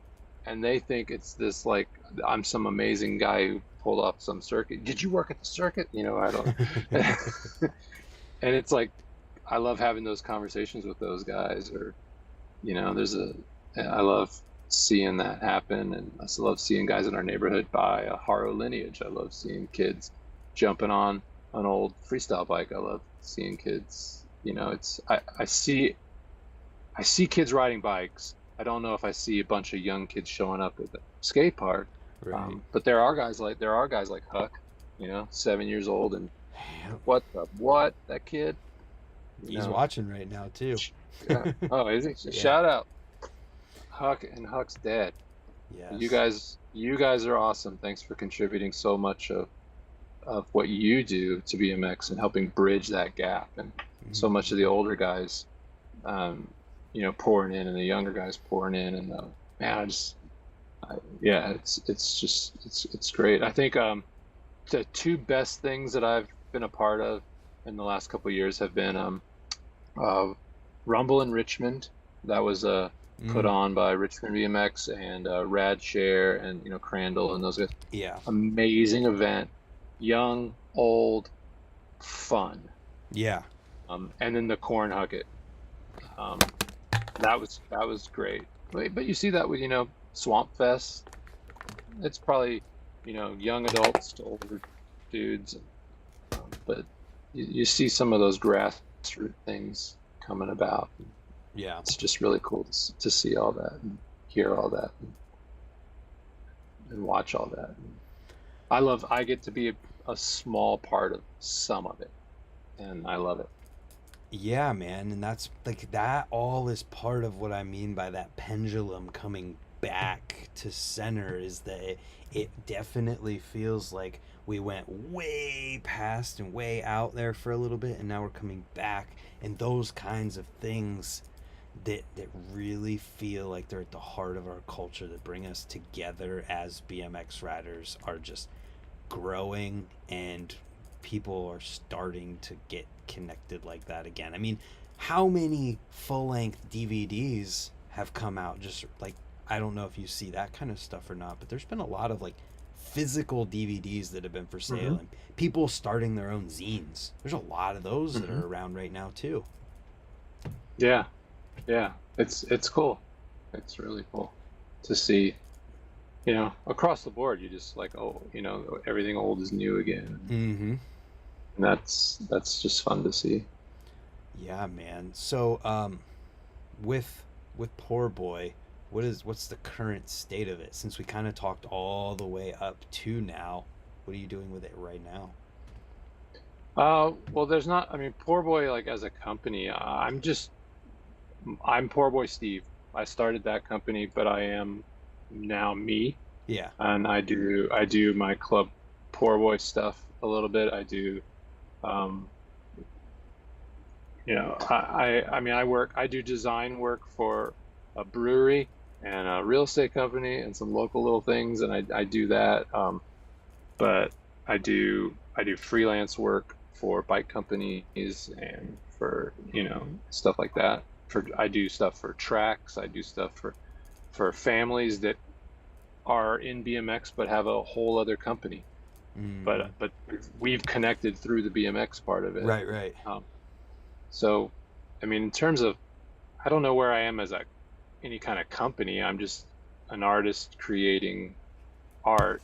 and they think it's this, like, I'm some amazing guy who pulled off some circuit. Did you work at the circuit? I don't. And it's like, I love having those conversations with those guys, or I love seeing that happen, and I still love seeing guys in our neighborhood buy a Haro Lineage. I love seeing kids jumping on an old freestyle bike. I love seeing kids. I see kids riding bikes. I don't know if I see a bunch of young kids showing up at the skate park.
Right.
But there are guys like Huck, 7 years old, and
Yep.
what that kid.
He's watching right now too.
Yeah. Oh, is he?
Yeah.
Shout out, Huck and Huck's dad.
Yes.
You guys are awesome. Thanks for contributing so much of what you do to BMX and helping bridge that gap. And so much of the older guys, pouring in, and the younger guys pouring in, and man, it's great. I think the two best things that I've been a part of in the last couple of years have been Uh, Rumble in Richmond, that was put
Mm,
on by Richmond BMX and Rad Share and Crandall and those guys.
yeah.
Amazing event, young, old, fun.
Yeah.
And then the Corn Hucket, um, that was great. But you see that with Swamp Fest. It's probably young adults to older dudes, but you see some of those grassroots things coming about.
Yeah.
It's just really cool to see all that and hear all that and watch all that. I get to be a small part of some of it, and I love it.
Yeah, man, and that's like that all is part of what I mean by that pendulum coming back to center is that it definitely feels like we went way past and way out there for a little bit and now we're coming back, and those kinds of things that really feel like they're at the heart of our culture that bring us together as BMX riders are just growing, and people are starting to get connected like that again. I mean, how many full length DVDs have come out? Just like, I don't know if you see that kind of stuff or not, but there's been a lot of like physical DVDs that have been for
Hmm.
sale and people starting their own zines. There's a lot of those that
Hmm.
are around right now too.
Yeah, yeah. It's cool. It's really cool to see. Across the board, you just like, oh, everything old is new again,
Mm-hmm.
and that's just fun to see.
Yeah, man. So, with Poor Boy, what's the current state of it? Since we kind of talked all the way up to now, what are you doing with it right now?
Well, there's not. I mean, Poor Boy, like as a company, I'm Poor Boy Steve. I started that company, but I am now me,
Yeah.
and I do my club Poor Boy stuff a little bit. Um, I mean, I do design work for a brewery and a real estate company and some local little things, and I do that. But I do freelance work for bike companies and for stuff like that. I do stuff for tracks. I do stuff for families that are in BMX but have a whole other company.
Mm-hmm.
But we've connected through the BMX part of it.
Right, right.
Um, so, I mean, in terms of, I don't know where I am as any kind of company. I'm just an artist creating art.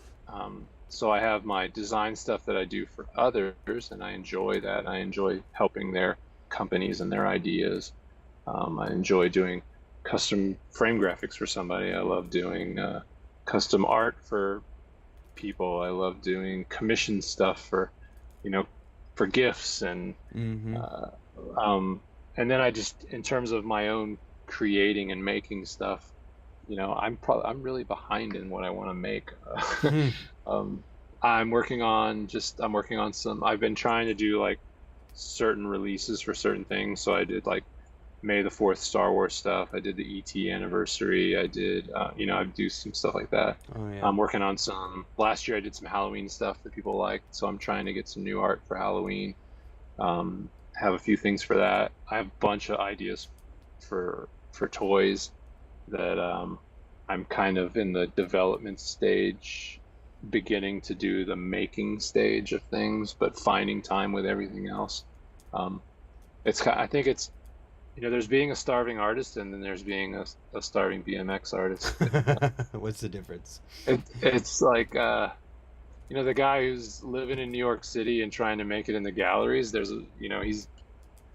So I have my design stuff that I do for others, and I enjoy that. I enjoy helping their companies and their ideas. I enjoy doing custom frame graphics for somebody. I love doing custom art for people. I love doing commission stuff you know, for gifts
Mm-hmm.
uh, um, and then I just, in terms of my own creating and making stuff, I'm really behind in what I want to make.
Hmm.
um, I'm working on some. I've been trying to do like certain releases for certain things. So I did like May the 4th Star Wars stuff. I did the ET anniversary. I did, I do some stuff like that.
Oh yeah.
I'm working on last year I did some Halloween stuff that people liked. So I'm trying to get some new art for Halloween. Have a few things for that. I have a bunch of ideas for toys that I'm kind of in the development stage, beginning to do the making stage of things, but finding time with everything else. Um, I think there's being a starving artist and then there's being a starving BMX artist.
What's the difference?
It's like the guy who's living in New York City and trying to make it in the galleries.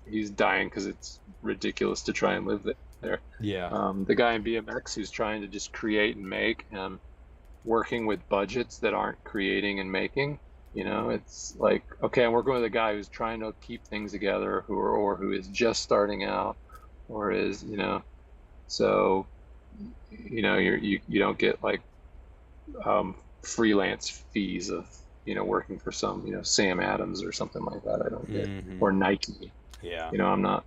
He's dying because it's ridiculous to try and live there.
Yeah.
The guy in BMX who's trying to just create and make, working with budgets that aren't creating and making. It's like, okay, I'm working with a guy who's trying to keep things together, or who is just starting out, or so you don't get like freelance fees of working for some Sam Adams or something like that. I don't get,
Mm-hmm.
or Nike.
Yeah.
I'm not.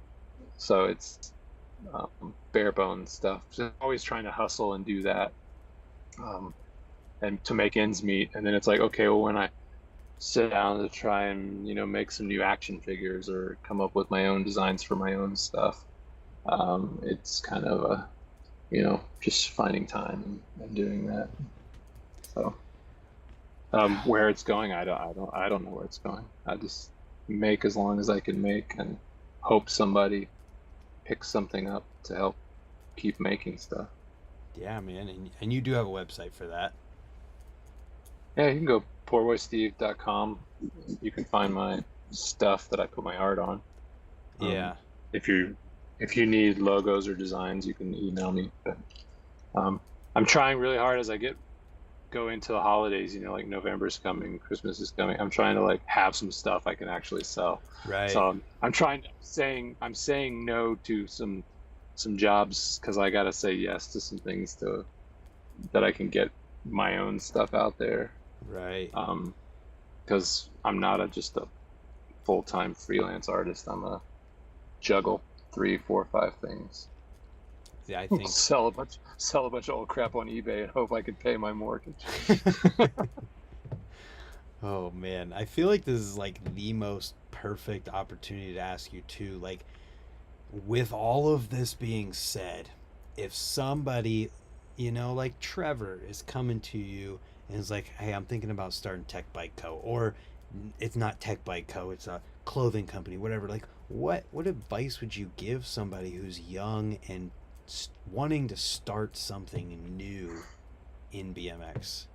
So it's bare bones stuff. Just always trying to hustle and do that, um, and to make ends meet. And then it's like, okay, well, sit down to try and make some new action figures or come up with my own designs for my own stuff. It's kind of a just finding time and doing that. So where it's going, I don't know where it's going. I just make as long as I can make and hope somebody picks something up to help keep making stuff.
Yeah, man, and you do have a website for that.
Yeah, you can go poorboysteev.com. You can find my stuff that I put my art on.
Yeah.
If you need logos or designs, you can email me. But I'm trying really hard as I go into the holidays. Like November's coming, Christmas is coming. I'm trying to like have some stuff I can actually sell.
Right.
So I'm saying no to some jobs because I gotta say yes to some things that I can get my own stuff out there.
Right.
Because I'm not just a full-time freelance artist. I'm a juggle 3, 4, 5 things.
Yeah, I think
sell a bunch of old crap on eBay and hope I can pay my mortgage.
Oh man, I feel like this is like the most perfect opportunity to ask you too. Like, with all of this being said, if somebody, like Trevor is coming to you and is like, "Hey, I'm thinking about starting Tech Bike Co." Or it's not Tech Bike Co., it's a clothing company, whatever. Like, what advice would you give somebody who's young and wanting to start something new in BMX?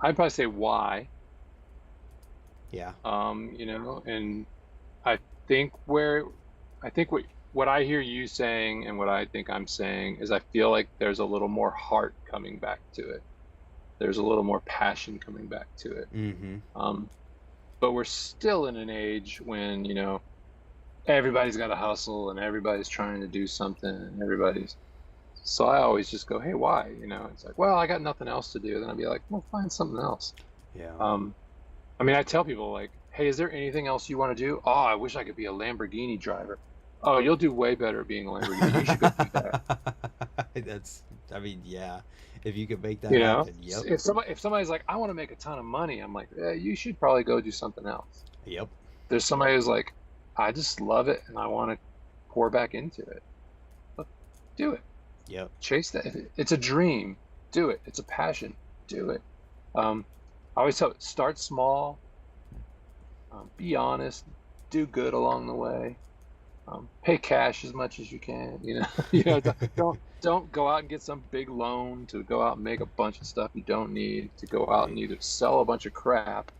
I'd probably say why.
Yeah.
And I think what I hear you saying and what I think I'm saying is I feel like there's a little more heart coming back to it. There's a little more passion coming back to it.
Mm-hmm.
But we're still in an age when, everybody's got to hustle and everybody's trying to do something and so I always just go, hey, why? It's like, well, I got nothing else to do. Then I'd be like, well, find something else.
Yeah.
I mean, I tell people like, hey, is there anything else you want to do? Oh, I wish I could be a Lamborghini driver. Oh, you'll do way better being a Lamborghini. You should go do that.
I mean, yeah. If you could make that happen, yep.
If somebody's like, I want to make a ton of money, I'm like, you should probably go do something else.
Yep.
There's somebody who's like, I just love it and I want to pour back into it. Do it.
Yep.
Chase that. It's a dream. Do it. It's a passion. Do it. I always tell start small. Be honest. Do good along the way. Pay cash as much as you can. Don't go out and get some big loan to go out and make a bunch of stuff you don't need. To go out and either sell a bunch of crap,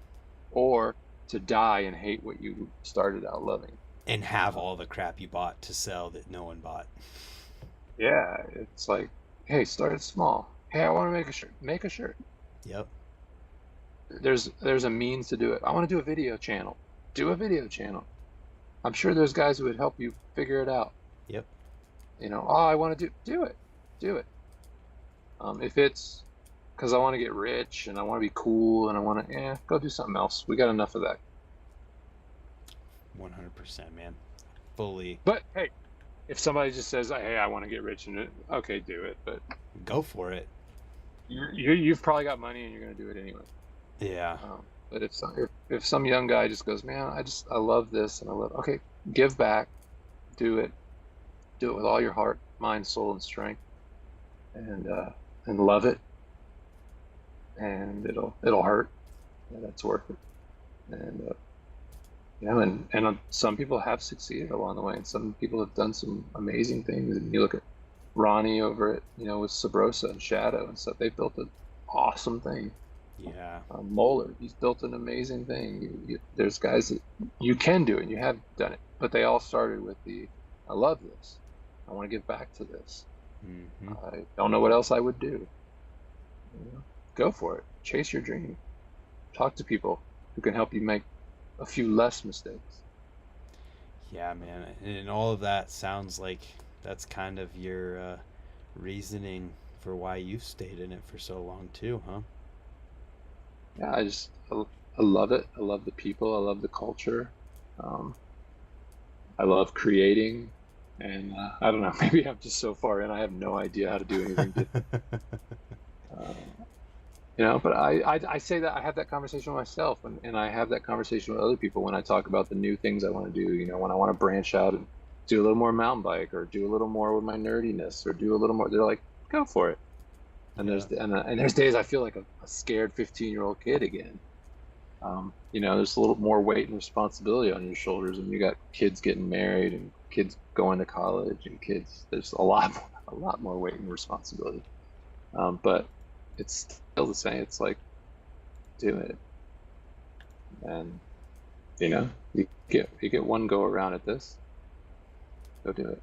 or to die and hate what you started out loving.
And have all the crap you bought to sell that no one bought.
Yeah, it's like, hey, start small. Hey, I want to make a shirt. Make a shirt.
Yep.
There's a means to do it. I want to do a video channel. Do a video channel. I'm sure there's guys who would help you figure it out.
Yep.
I want to do it. Do it. If it's because I want to get rich and I want to be cool and I want to, go do something else. We got enough of that.
100%, man. Fully.
But hey, if somebody just says, hey, I want to get rich in it, okay, do it. But
go for it.
You've probably got money and you're going to do it anyway.
Yeah.
But if some young guy just goes, man, I love this and okay, give back, do it with all your heart, mind, soul, and strength, and love it, and it'll hurt, and that's worth it, and some people have succeeded along the way, and some people have done some amazing things. And you look at Ronnie over at with Sabrosa and Shadow and stuff; they've built an awesome thing.
Yeah.
Moeller, he's built an amazing thing. There's guys that you can do it, and you have done it, but they all started with I love this. I want to give back to this.
Mm-hmm.
I don't know what else I would do. Go for it. Chase your dream. Talk to people who can help you make a few less mistakes.
Yeah, man. And all of that sounds like that's kind of your reasoning for why you've stayed in it for so long too, huh?
Yeah, I love it. I love the people. I love the culture. I love creating, and I don't know. Maybe I'm just so far in. I have no idea how to do anything different. But I say that I have that conversation with myself, and I have that conversation with other people when I talk about the new things I want to do. When I want to branch out and do a little more mountain bike, or do a little more with my nerdiness, or do a little more. They're like, go for it. And
Yeah.
there's days I feel like a scared 15-year-old kid again. There's a little more weight and responsibility on your shoulders, and you got kids getting married and kids going to college and kids. There's a lot more weight and responsibility. But it's still the same. It's like, do it, and you get one go around at this. Go do it.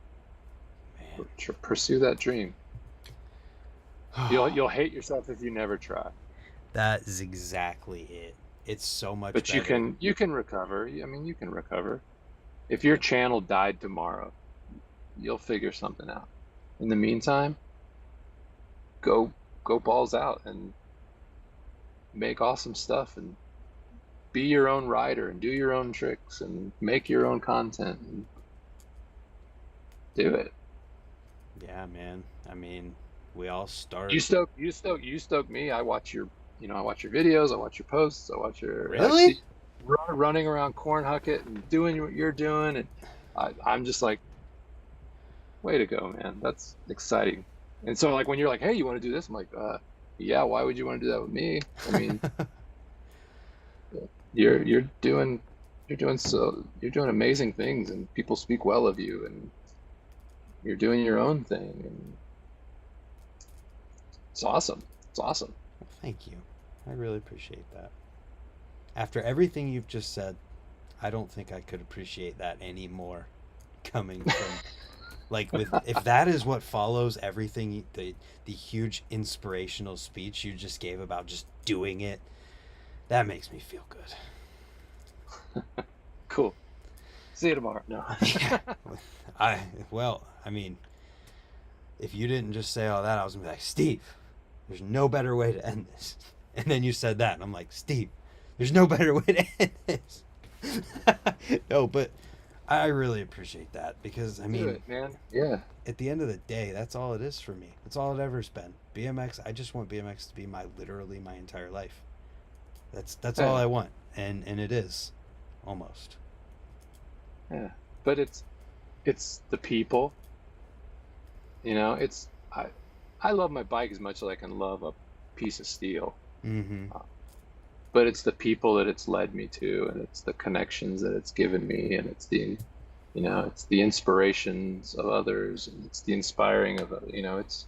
Man.
Pursue that dream. You'll hate yourself if you never try.
That is exactly it. It's so much
But
better.
you can recover. I mean, you can recover. If your channel died tomorrow, you'll figure something out. In the meantime, go balls out and make awesome stuff and be your own rider and do your own tricks and make your own content and do it.
Yeah, man. I mean, we all start.
You stoke me. I watch your videos, I watch your posts, I
Really?
see you running around Cornhucket and doing what you're doing, and I'm just like, way to go, man. That's exciting. And so like when you're like, hey, you want to do this? I'm like, yeah, why would you want to do that with me? I mean, you're you're doing amazing things, and people speak well of you, and you're doing your own thing, and it's awesome. It's awesome.
Well, thank you. I really appreciate that. After everything you've just said, I don't think I could appreciate that anymore coming from like with if that is what follows everything the huge inspirational speech you just gave about just doing it, that makes me feel good.
Cool. See you tomorrow. No.
Yeah. I mean, if you didn't just say all that, I was gonna be like, Steve, there's no better way to end this. And then you said that, and I'm like, Steve, there's no better way to end this. No, but I really appreciate that because I
Do
mean,
it, man. Yeah.
at the end of the day, that's all it is for me. That's all it ever's been. BMX. I just want BMX to be literally my entire life. That's all
Yeah.
I want, and it is, almost.
Yeah. But it's the people, it's I love my bike as much as I can love a piece of steel.
Mm-hmm.
Uh, but it's the people that it's led me to, and it's the connections that it's given me, and it's the inspirations of others, and it's the inspiring of, it's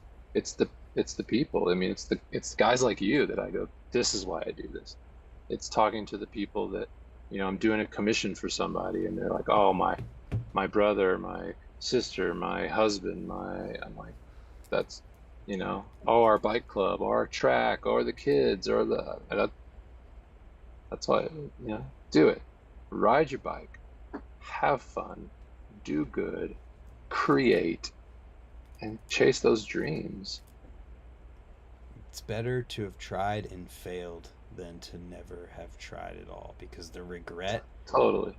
the people. I mean, it's guys like you that I go, this is why I do this. It's talking to the people that, I'm doing a commission for somebody, and they're like, oh, my brother, my sister, my husband, I'm like, that's, oh, our bike club, or our track, or the kids, or that's why, do it. Ride your bike, have fun, do good, create, and chase those dreams.
It's better to have tried and failed than to never have tried at all because
Totally.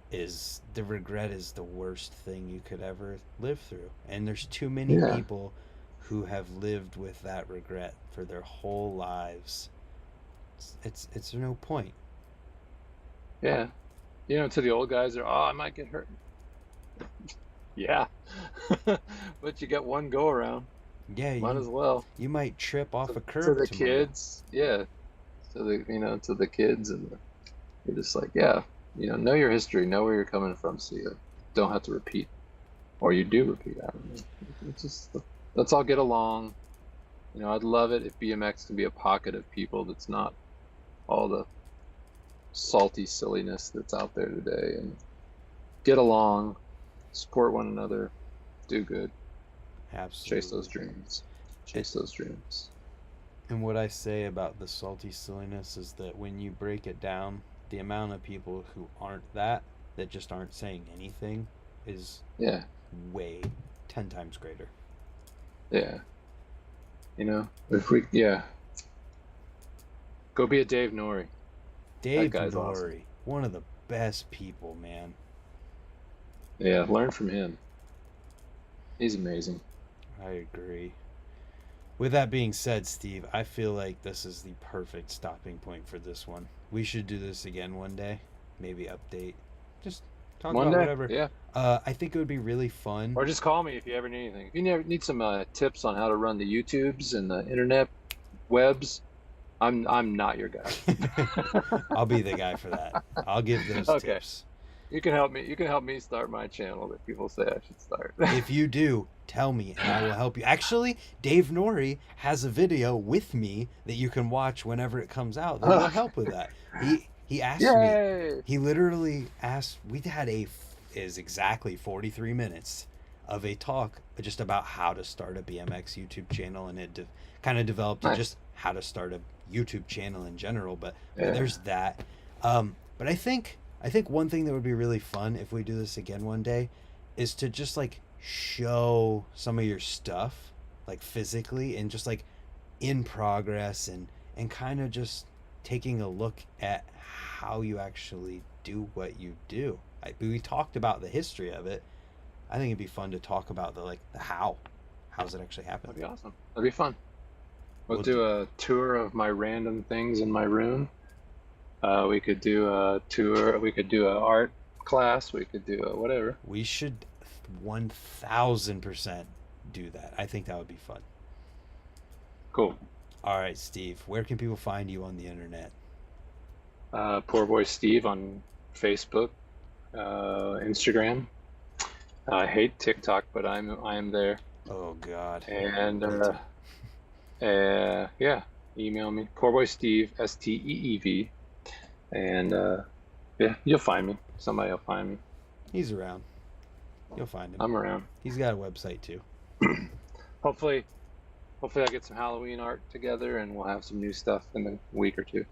the regret is the worst thing you could ever live through. And there's too many
Yeah.
people who have lived with that regret for their whole lives. It's no point.
Yeah. To the old guys, they're, oh, I might get hurt. Yeah. But you get one go around.
Yeah,
Might as well.
you might trip off a
To
curb
the
tomorrow.
kids, yeah. To the kids, and you're just like, yeah, know your history, know where you're coming from, so you don't have to repeat, or you do repeat. I don't know. It's just let's all get along. I'd love it if BMX can be a pocket of people that's not all the salty silliness that's out there today, and get along, support one another, do good, chase those
Absolutely.
dreams,
And,
chase those dreams.
and what I say about the salty silliness is that when you break it down, the amount of people who aren't that just aren't saying anything, is
Yeah,
way 10 times greater.
yeah. If we, yeah, go be a Dave Norrie. That
Dave
guy's awesome.
Norrie, one of the best people, man.
Yeah, learn from him. He's amazing.
I agree. With that being said, Steve, I feel like this is the perfect stopping point for this one. We should do this again one day. Maybe update. Just talk
One
about
day,
whatever.
yeah.
I think it would be really fun.
Or just call me if you ever need anything. If you need some tips on how to run the YouTubes and the internet webs, I'm not your guy.
I'll be the guy for that. I'll give those
Okay.
tips.
You can help me. You can help me start my channel that people say I should start.
If you do, tell me and I will help you. Actually, Dave Norrie has a video with me that you can watch whenever it comes out that will help with that. He asked
Yay!
me. He literally asked. We had is exactly 43 minutes of a talk just about how to start a BMX YouTube channel, and it kind of developed to just how to start a YouTube channel in general. But there's that. But I think one thing that would be really fun if we do this again one day is to just like show some of your stuff like physically and just like in progress and kind of just taking a look at how you actually do what you do. We talked about the history of it. I think it'd be fun to talk about the how's it actually happen.
That'd be awesome. That'd be fun. We'll do a tour of my random things in my room. We could do a tour. We could do an art class. We could do a whatever.
We should 1000% do that. I think that would be fun.
Cool.
All right, Steve, where can people find you on the internet?
Poor boy Steve on Facebook, Instagram. I hate TikTok, but I am there.
Oh God.
And yeah, email me poorboysteve Steev, and yeah, you'll find me. Somebody will find me.
He's around. You'll find him.
I'm around.
He's got a website too.
Hopefully I'll get some Halloween art together, and we'll have some new stuff in a week or two.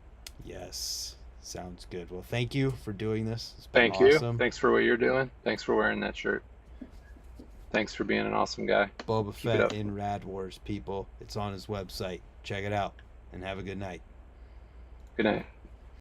Yes. Sounds good. Well, thank you for doing this. It's been
Thank
awesome.
you. Thanks for what you're doing. Thanks for wearing that shirt. Thanks for being an awesome guy.
Boba Fett in Rad Wars, people. It's on his website. Check it out and have a good night.
Good night.